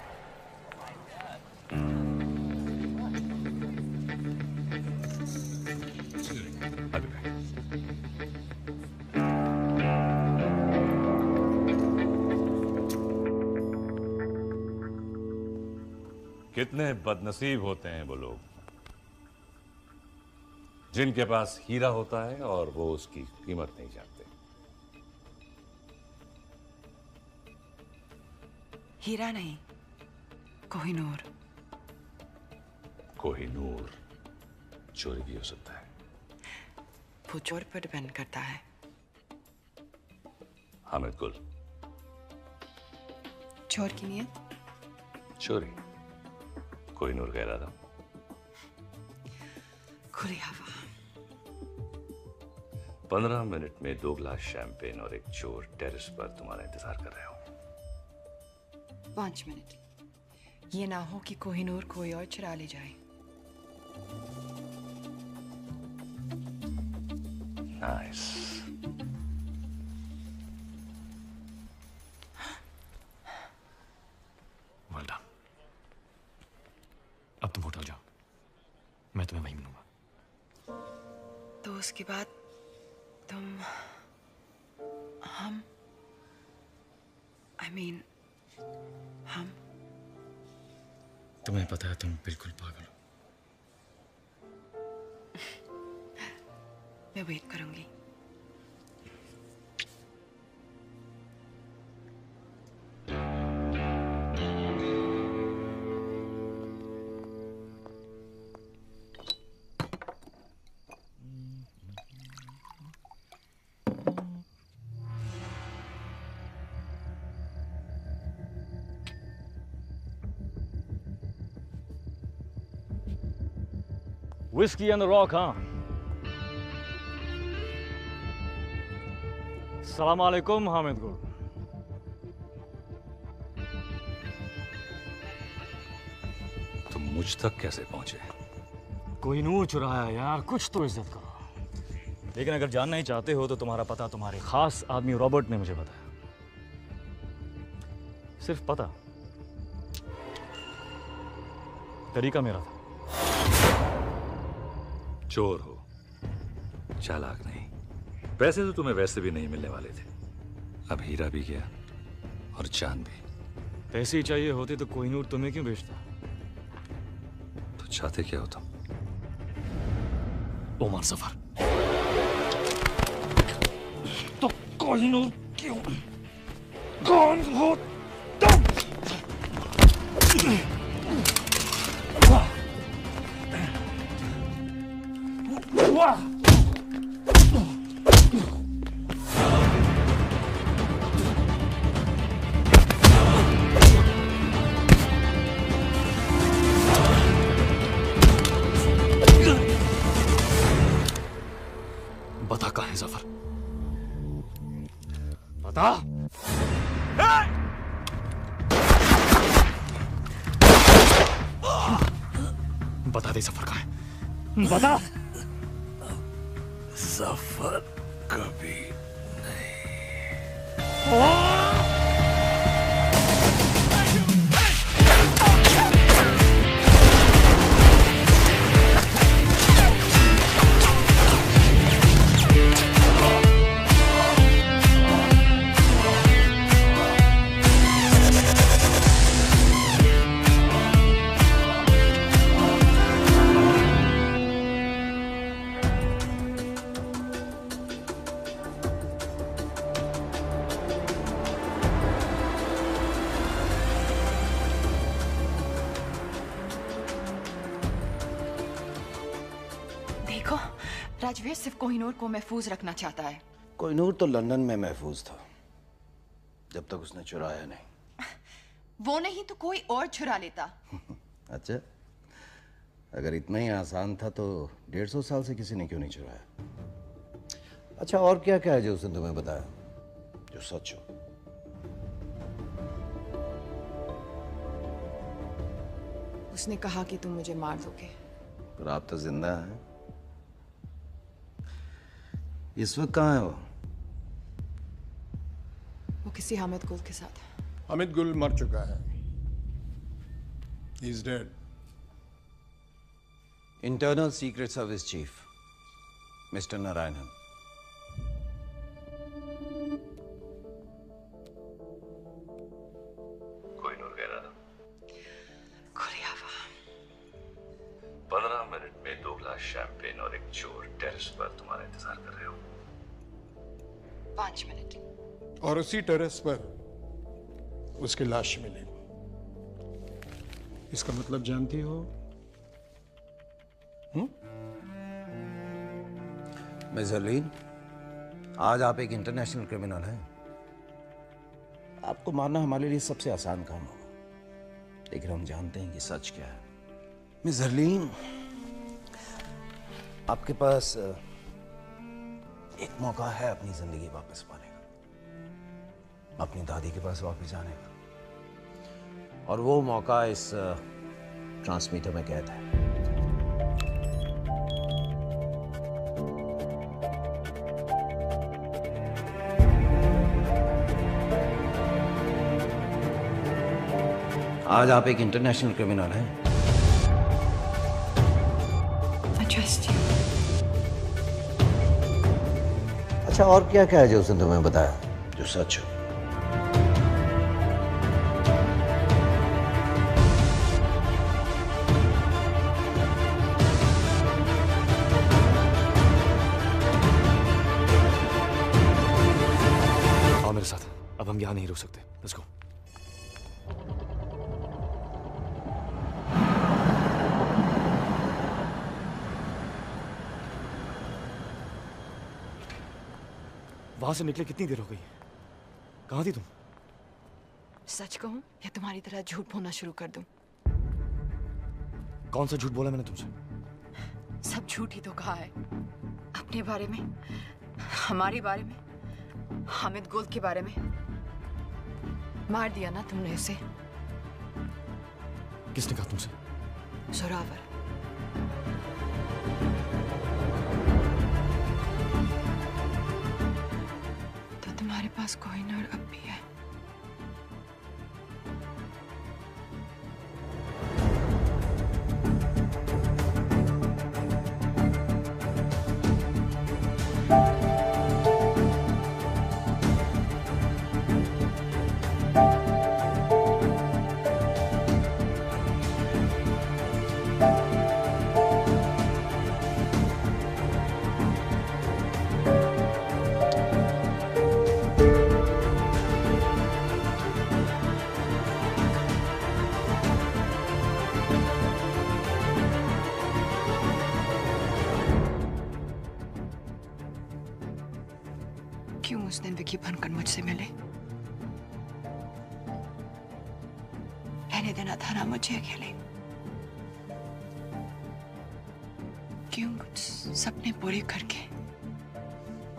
कितने बदनसीब होते हैं वो लोग जिनके पास हीरा होता है और वो उसकी कीमत नहीं जानते। हीरा नहीं, कोहिनूर। कोहिनूर चोरी भी हो सकता है। वो चोर पर डिपेंड करता है। हामिद गुल। चोर की नियत? चोरी। कोहिनूर कह रहा था। खुली हवा। 15 मिनट में 2 गिलास शैंपेन और एक चोर टेरेस पर तुम्हारा इंतजार कर रहे हो। 5 मिनट। ये ना हो कि कोहिनूर कोई और चुरा ले जाए। नाइस। Well done. अब तुम होटल जाओ, मैं तुम्हें वहीं मिलूंगा। तो उसके बाद तुम हम हम तुम्हें पता है तुम बिल्कुल पागल हो। मैं वेट करूंगी। Whiskey on the rock, huh? सलाम अलैकुम हामिद गुल। तुम मुझ तक कैसे पहुंचे? कोहिनूर चुराया यार, कुछ तो इज्जत करो। लेकिन अगर जानना ही चाहते हो तो तुम्हारा पता तुम्हारे खास आदमी रॉबर्ट ने मुझे बताया। सिर्फ पता, तरीका मेरा था। चोर हो, चालाक नहीं। पैसे तो तुम्हें वैसे भी नहीं मिलने वाले थे, अब हीरा भी गया और चांद भी। पैसे ही चाहिए होते तो कोहिनूर तुम्हें क्यों बेचता? तो चाहते क्या हो तुम? ओमर सफर। तो कोहिनूर क्यों? कौन हो तुम? वाह! बता कहाँ है जफर? बता। बता दे जफर कहाँ है? बता। जफर कभी देखो, राजवीर सिर्फ कोहिनूर को महफूज रखना चाहता है। कोहिनूर तो लंदन में महफूज था जब तक उसने चुराया नहीं। वो नहीं तो कोई और चुरा लेता। अच्छा, अगर इतना ही आसान था तो 150 साल से किसी ने क्यों नहीं चुराया? अच्छा, और क्या क्या है जो उसने तुम्हें बताया जो सच हो? उसने कहा कि तुम मुझे मार दोगे। पर आप तो जिंदा हैं। इस वक्त कहाँ है वो? वो किसी हामिद गुल के साथ है। हामिद गुल मर चुका है। He is dead. Internal secret service chief mister Narayanan. Kohinoor कह रहा था 15 मिनट में 2 गिलास शैंपेन और एक चोर टेरेस पर तुम्हारा इंतजार कर रहे हो। 5 मिनट। और उसी टेरेस पर उसकी लाश मिली। इसका मतलब जानती हो? मिस हरलीन, आज आप एक इंटरनेशनल क्रिमिनल हैं। आपको मारना हमारे लिए सबसे आसान काम होगा, लेकिन हम जानते हैं कि सच क्या है। मिस हरलीन, आपके पास एक मौका है अपनी जिंदगी वापस पाने का, अपनी दादी के पास वापस जाने का, और वो मौका इस ट्रांसमीटर में कैद है। आज आप एक इंटरनेशनल क्रिमिनल हैं। I trust you. अच्छा, और क्या क्या है जो उसने तुम्हें बताया जो सच हो? आओ मेरे साथ, अब हम यहाँ नहीं रुक सकते। Let's go. वहां से निकले कितनी देर हो गई? कहाँ थी तुम? सच कहूं या तुम्हारी तरह झूठ बोलना शुरू कर दूं? कौन सा झूठ बोला मैंने तुमसे? सब झूठ ही तो कहा है। अपने बारे में, हमारे बारे में, हामिद गुल के बारे में। मार दिया ना तुमने उसे। किसने कहा तुमसे? जोरावर। तो तुम्हारे पास कोहिनूर अब भी है। क्यों उस दिन विकी बनकर मुझसे मिले? रहने देना था ना मुझे अकेले। क्यों कुछ सपने पूरे करके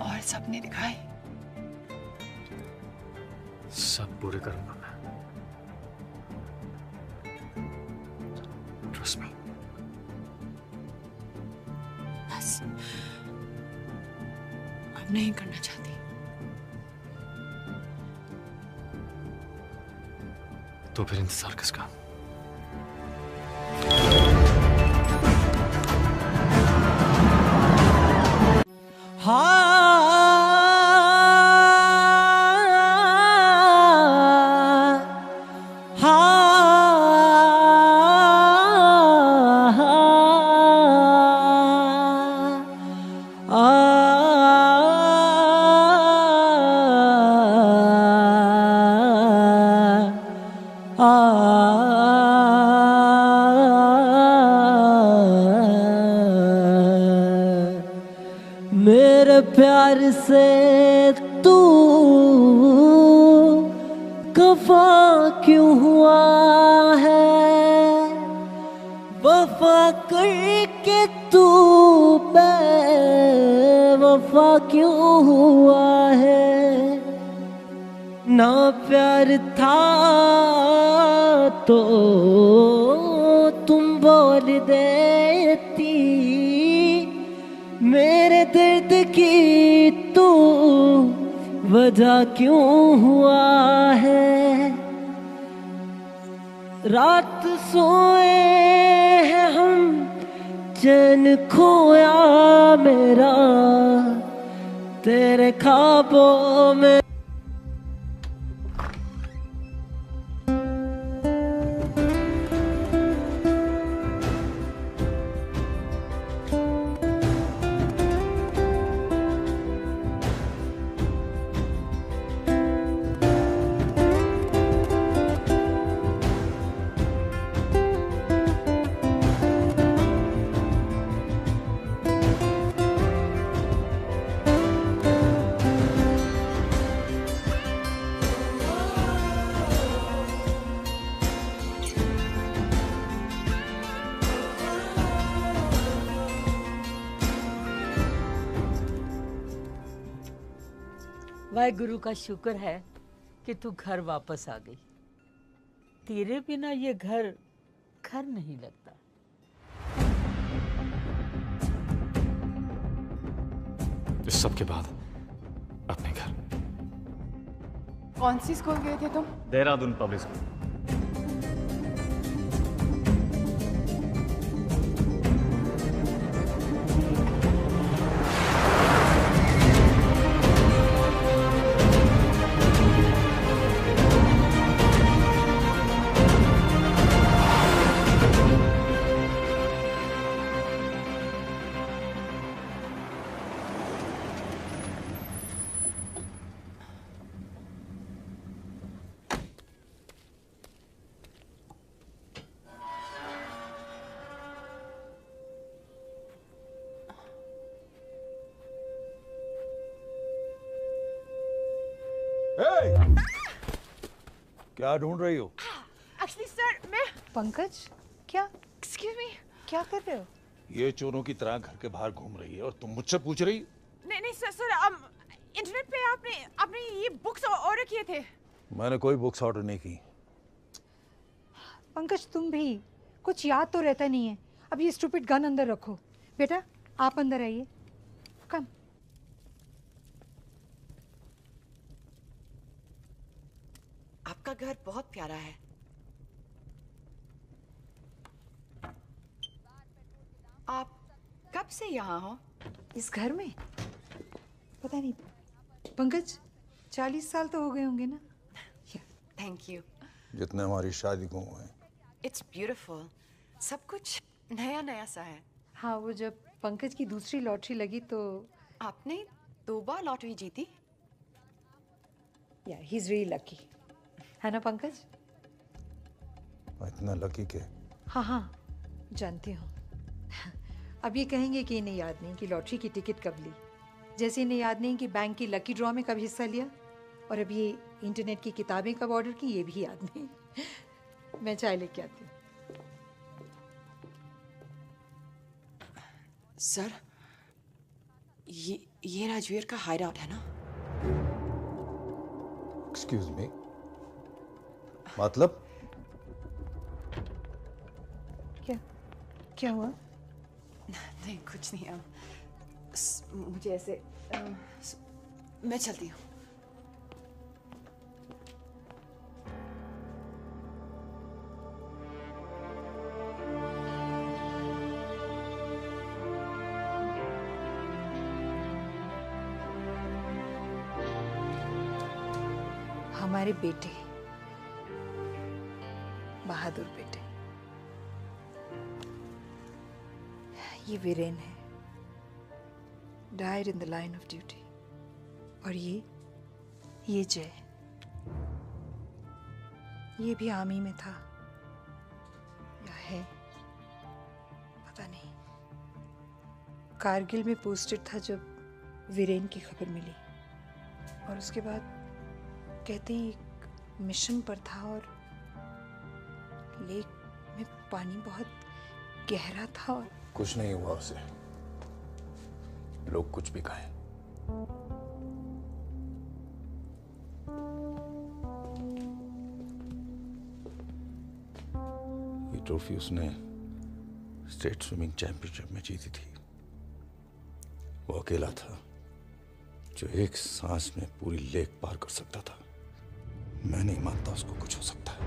और सपने दिखाए? सब पूरे करूंगा मैं। Trust me. बस अब नहीं करना चाहती। तो फिर इंतजार किसका? Ah मेरे प्यार से तू खफा क्यों हुआ है, वफा करके तू बेवफा क्यों हुआ है। ना प्यार था तो तुम बोल देती, मेरे दर्द की तू वजह क्यों हुआ है। रात सोए हैं हम, चैन खोया मेरा तेरे ख्वाबों में। वाहेगुरु का शुक्र है कि तू घर वापस आ गई। तेरे बिना ये घर घर नहीं लगता। इस सब के बाद अपने घर। कौन सी स्कूल गए थे तुम? Dehradun public school. क्या ढूंढ रही हो? एक्चुअली सर मैं पंकज क्या? एक्सक्यूज मी, क्या कर रहे हो? ये चोरों की तरह घर के बाहर घूम रही है और तुम मुझसे पूछ रही? नहीं सर इंटरनेट पे आपने ये बुक्स ऑर्डर किए थे। मैंने कोई बुक्स ऑर्डर नहीं की। पंकज तुम भी कुछ याद तो रहता नहीं है। अब ये स्टूपिड गन अंदर रखो। बेटा आप अंदर आइए। कम। आपका घर बहुत प्यारा है। आप कब से यहाँ हो? इस घर में? पता नहीं पंकज 40 साल तो हो गए होंगे ना। Thank you. जितने हमारी शादी को हुए। It's beautiful. सब कुछ नया नया सा है। हाँ वो जब पंकज की दूसरी लॉटरी लगी तो आपने 2 बार लॉटरी जीती। या ही इज रियली लकी है ना पंकज? इतना लकी के? हाँ जानती हूँ। अब ये कहेंगे कि इन्हें याद नहीं कि लॉटरी की टिकट कब ली, जैसे इन्हें याद नहीं कि बैंक की लकी ड्रॉ में कब हिस्सा लिया, और अब ये इंटरनेट की किताबें कब ऑर्डर की ये भी याद नहीं। मैं चाय लेके आती हूँ। सर ये राजवीर का हाइड आउट है ना? एक्सक्यूज मी, मतलब? क्या हुआ? नहीं कुछ नहीं। मुझे ऐसे मैं चलती हूँ। हमारे बेटे, बहादुर बेटे, ये वीरेन है, died in the line of duty. और ये जय, ये भी आर्मी में था या है पता नहीं। कारगिल में पोस्टेड था जब वीरेन की खबर मिली और उसके बाद कहते हैं एक मिशन पर था और लेक में पानी बहुत गहरा था और कुछ नहीं हुआ उसे, लोग कुछ भी कहें। ये ट्रॉफी उसने स्टेट स्विमिंग चैंपियनशिप में जीती थी। वो अकेला था जो एक सांस में पूरी लेक पार कर सकता था। मैं नहीं मानता उसको कुछ हो सकता है।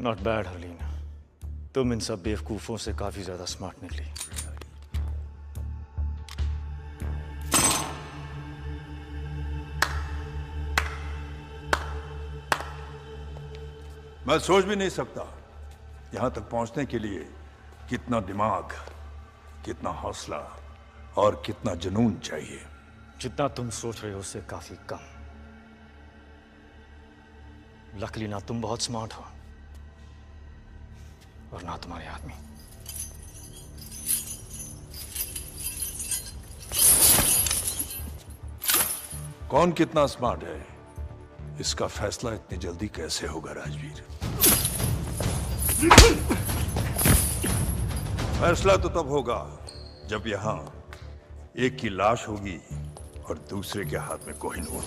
नॉट बैड हरलीन, तुम इन सब बेवकूफों से काफी ज्यादा स्मार्ट निकली। मैं सोच भी नहीं सकता यहां तक पहुंचने के लिए कितना दिमाग, कितना हौसला और कितना जुनून चाहिए। जितना तुम सोच रहे हो उससे काफी कम। लकीली ना तुम बहुत स्मार्ट हो और ना तुम्हारे आदमी। कौन कितना स्मार्ट है इसका फैसला इतनी जल्दी कैसे होगा राजवीर? फैसला तो तब होगा जब यहां एक की लाश होगी और दूसरे के हाथ में कोहिनूर।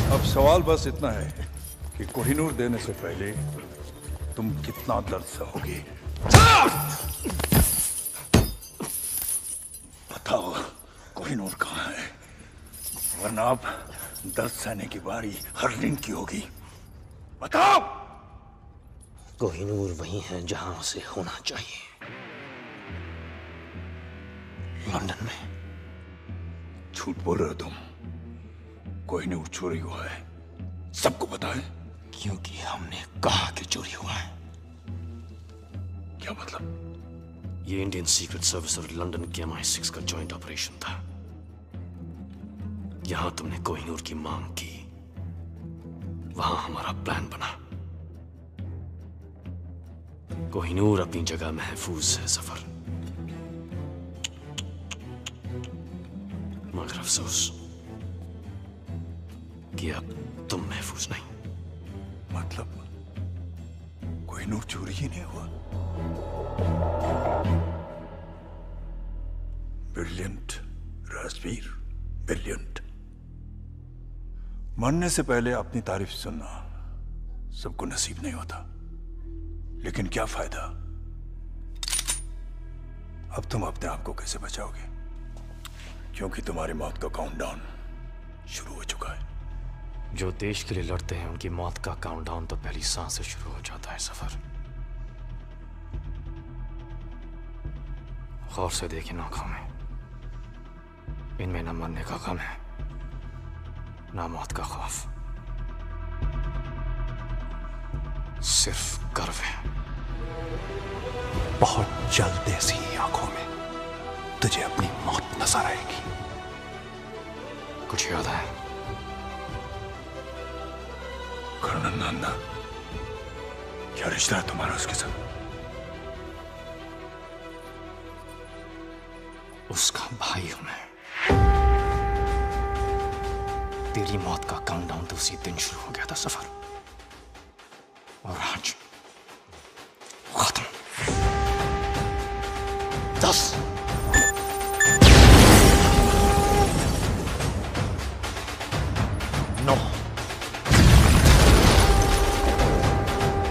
अब सवाल बस इतना है कि कोहिनूर देने से पहले तुम कितना दर्द सहोगे। बताओ कोहिनूर कहाँ है, वरना अब दर्द सहने की बारी हरलीन की होगी। बताओ। कोहिनूर वही है जहां उसे होना चाहिए, लंदन में। झूठ बोल रहे हो तुम। कोहिनूर चोरी हुआ है, सबको पता है। क्योंकि हमने कहा कि चोरी हुआ है। क्या मतलब? ये इंडियन सीक्रेट सर्विस और लंदन के MI6 का जॉइंट ऑपरेशन था। यहां तुमने कोहिनूर की मांग की, वहां हमारा प्लान बना। कोहिनूर अपनी जगह महफूज है सफर, मगर अफसोस कि अब तुम महफूज नहीं। मतलब कोहिनूर चोरी ही नहीं हुआ। Brilliant Rajveer, brilliant. मरने से पहले अपनी तारीफ सुनना सबको नसीब नहीं होता, लेकिन क्या फायदा? अब तुम अपने आप को कैसे बचाओगे? क्योंकि तुम्हारी मौत का काउंटडाउन शुरू हो चुका है। जो देश के लिए लड़ते हैं उनकी मौत का काउंटडाउन तो पहली सांस से शुरू हो जाता है सफर। गौर से देखिए आंखों में, इनमें न मरने का गम है ना मौत का खौफ, सिर्फ गर्व है। बहुत जल्द ऐसी आंखों में तुझे अपनी मौत नजर आएगी। कुछ याद है? कर्नल नंदा, क्या रिश्ता है तुम्हारा उसके साथ? उसका भाई हूं मैं। तेरी मौत का काउंटडाउन तो उसी दिन शुरू हो गया था सफर, और आज खत्म।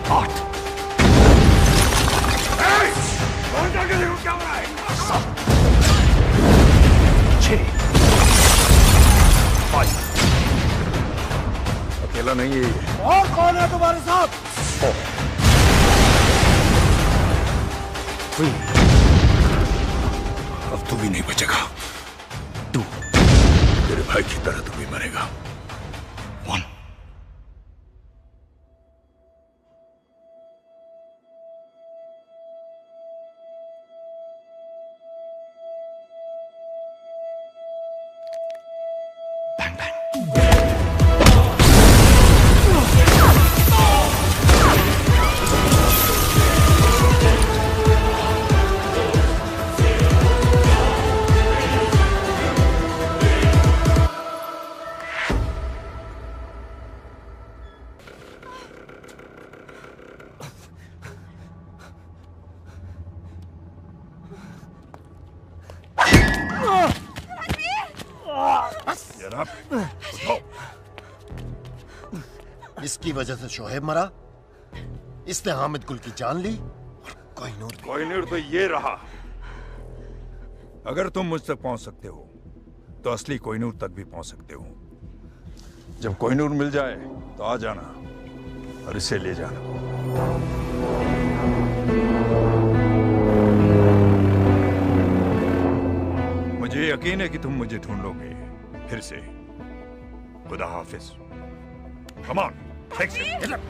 8 कौन जाके देखो क्या हो रहा है? 6 5 अकेला नहीं है ये। और कौन है तुम्हारे साथ? 4 3 अब तू भी नहीं बचेगा। 2 तेरे भाई की तरह तू भी मरेगा। 1 इसकी वजह से शोहेब मरा, इसने हामिद गुल की जान ली और कोहिनूर तो ये रहा। अगर तुम मुझ तक पहुंच सकते हो तो असली कोहिनूर तक भी पहुंच सकते हो। जब कोहिनूर मिल जाए तो आ जाना और इसे ले जाना। मुझे यकीन है कि तुम मुझे ढूंढोगे फिर से। खुदा हाफिज। Come on, take it. Get up.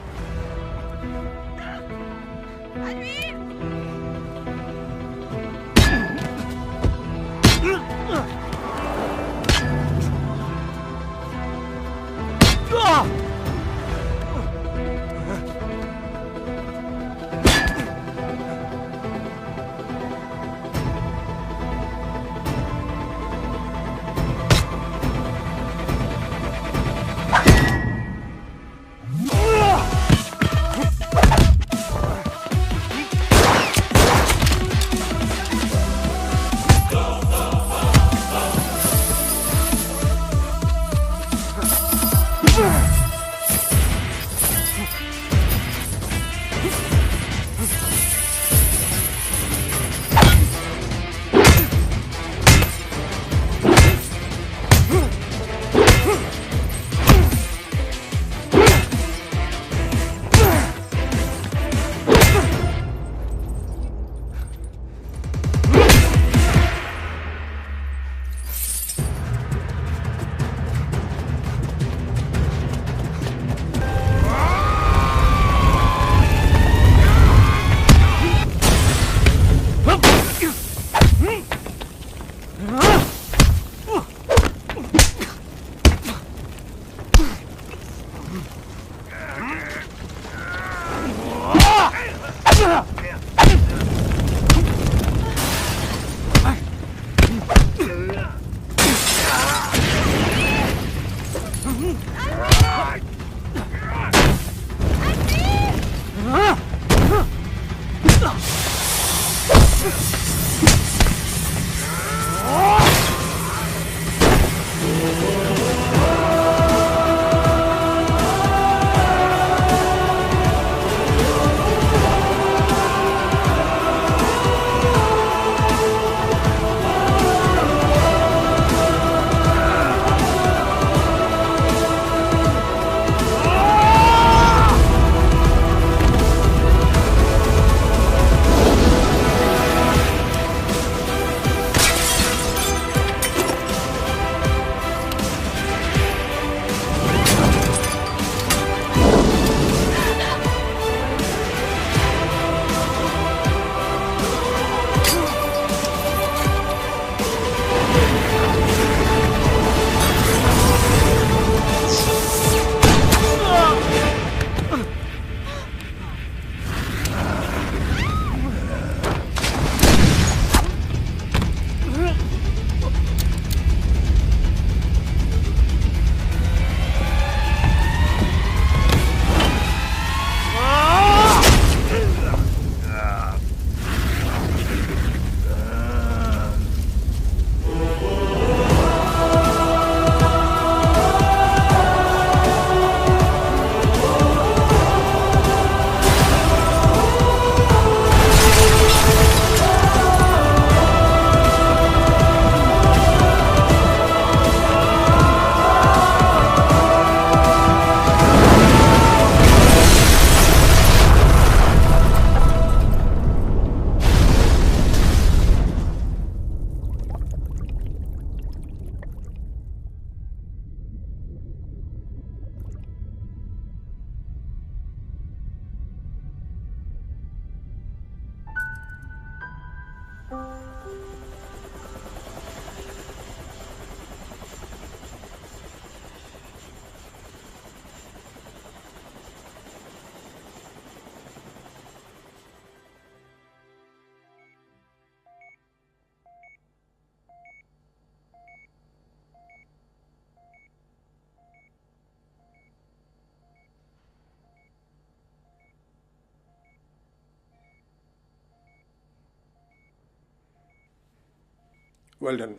Well done.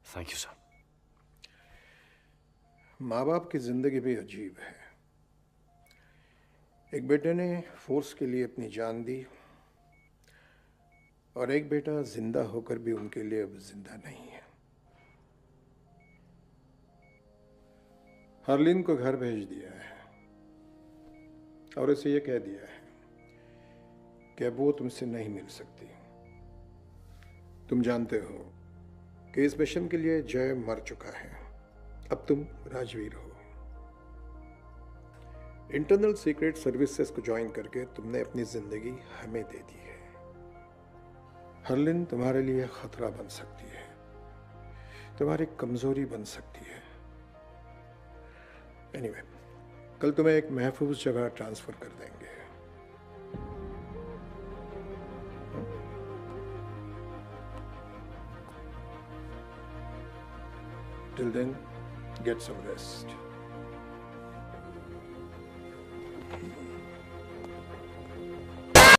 Thank you sir. माँ बाप की जिंदगी भी अजीब है। एक बेटे ने फोर्स के लिए अपनी जान दी और एक बेटा जिंदा होकर भी उनके लिए अब जिंदा नहीं है। हरलीन को घर भेज दिया है और उसे यह कह दिया है कि अब वो तुमसे नहीं मिल सकती। तुम जानते हो कि इस मिशन के लिए जय मर चुका है, अब तुम राजवीर हो। इंटरनल सीक्रेट सर्विसेज को ज्वाइन करके तुमने अपनी जिंदगी हमें दे दी है। हरलिन तुम्हारे लिए खतरा बन सकती है, तुम्हारी कमजोरी बन सकती है। एनीवे, कल तुम्हें एक महफूज जगह ट्रांसफर कर देंगे। Till then, get some rest.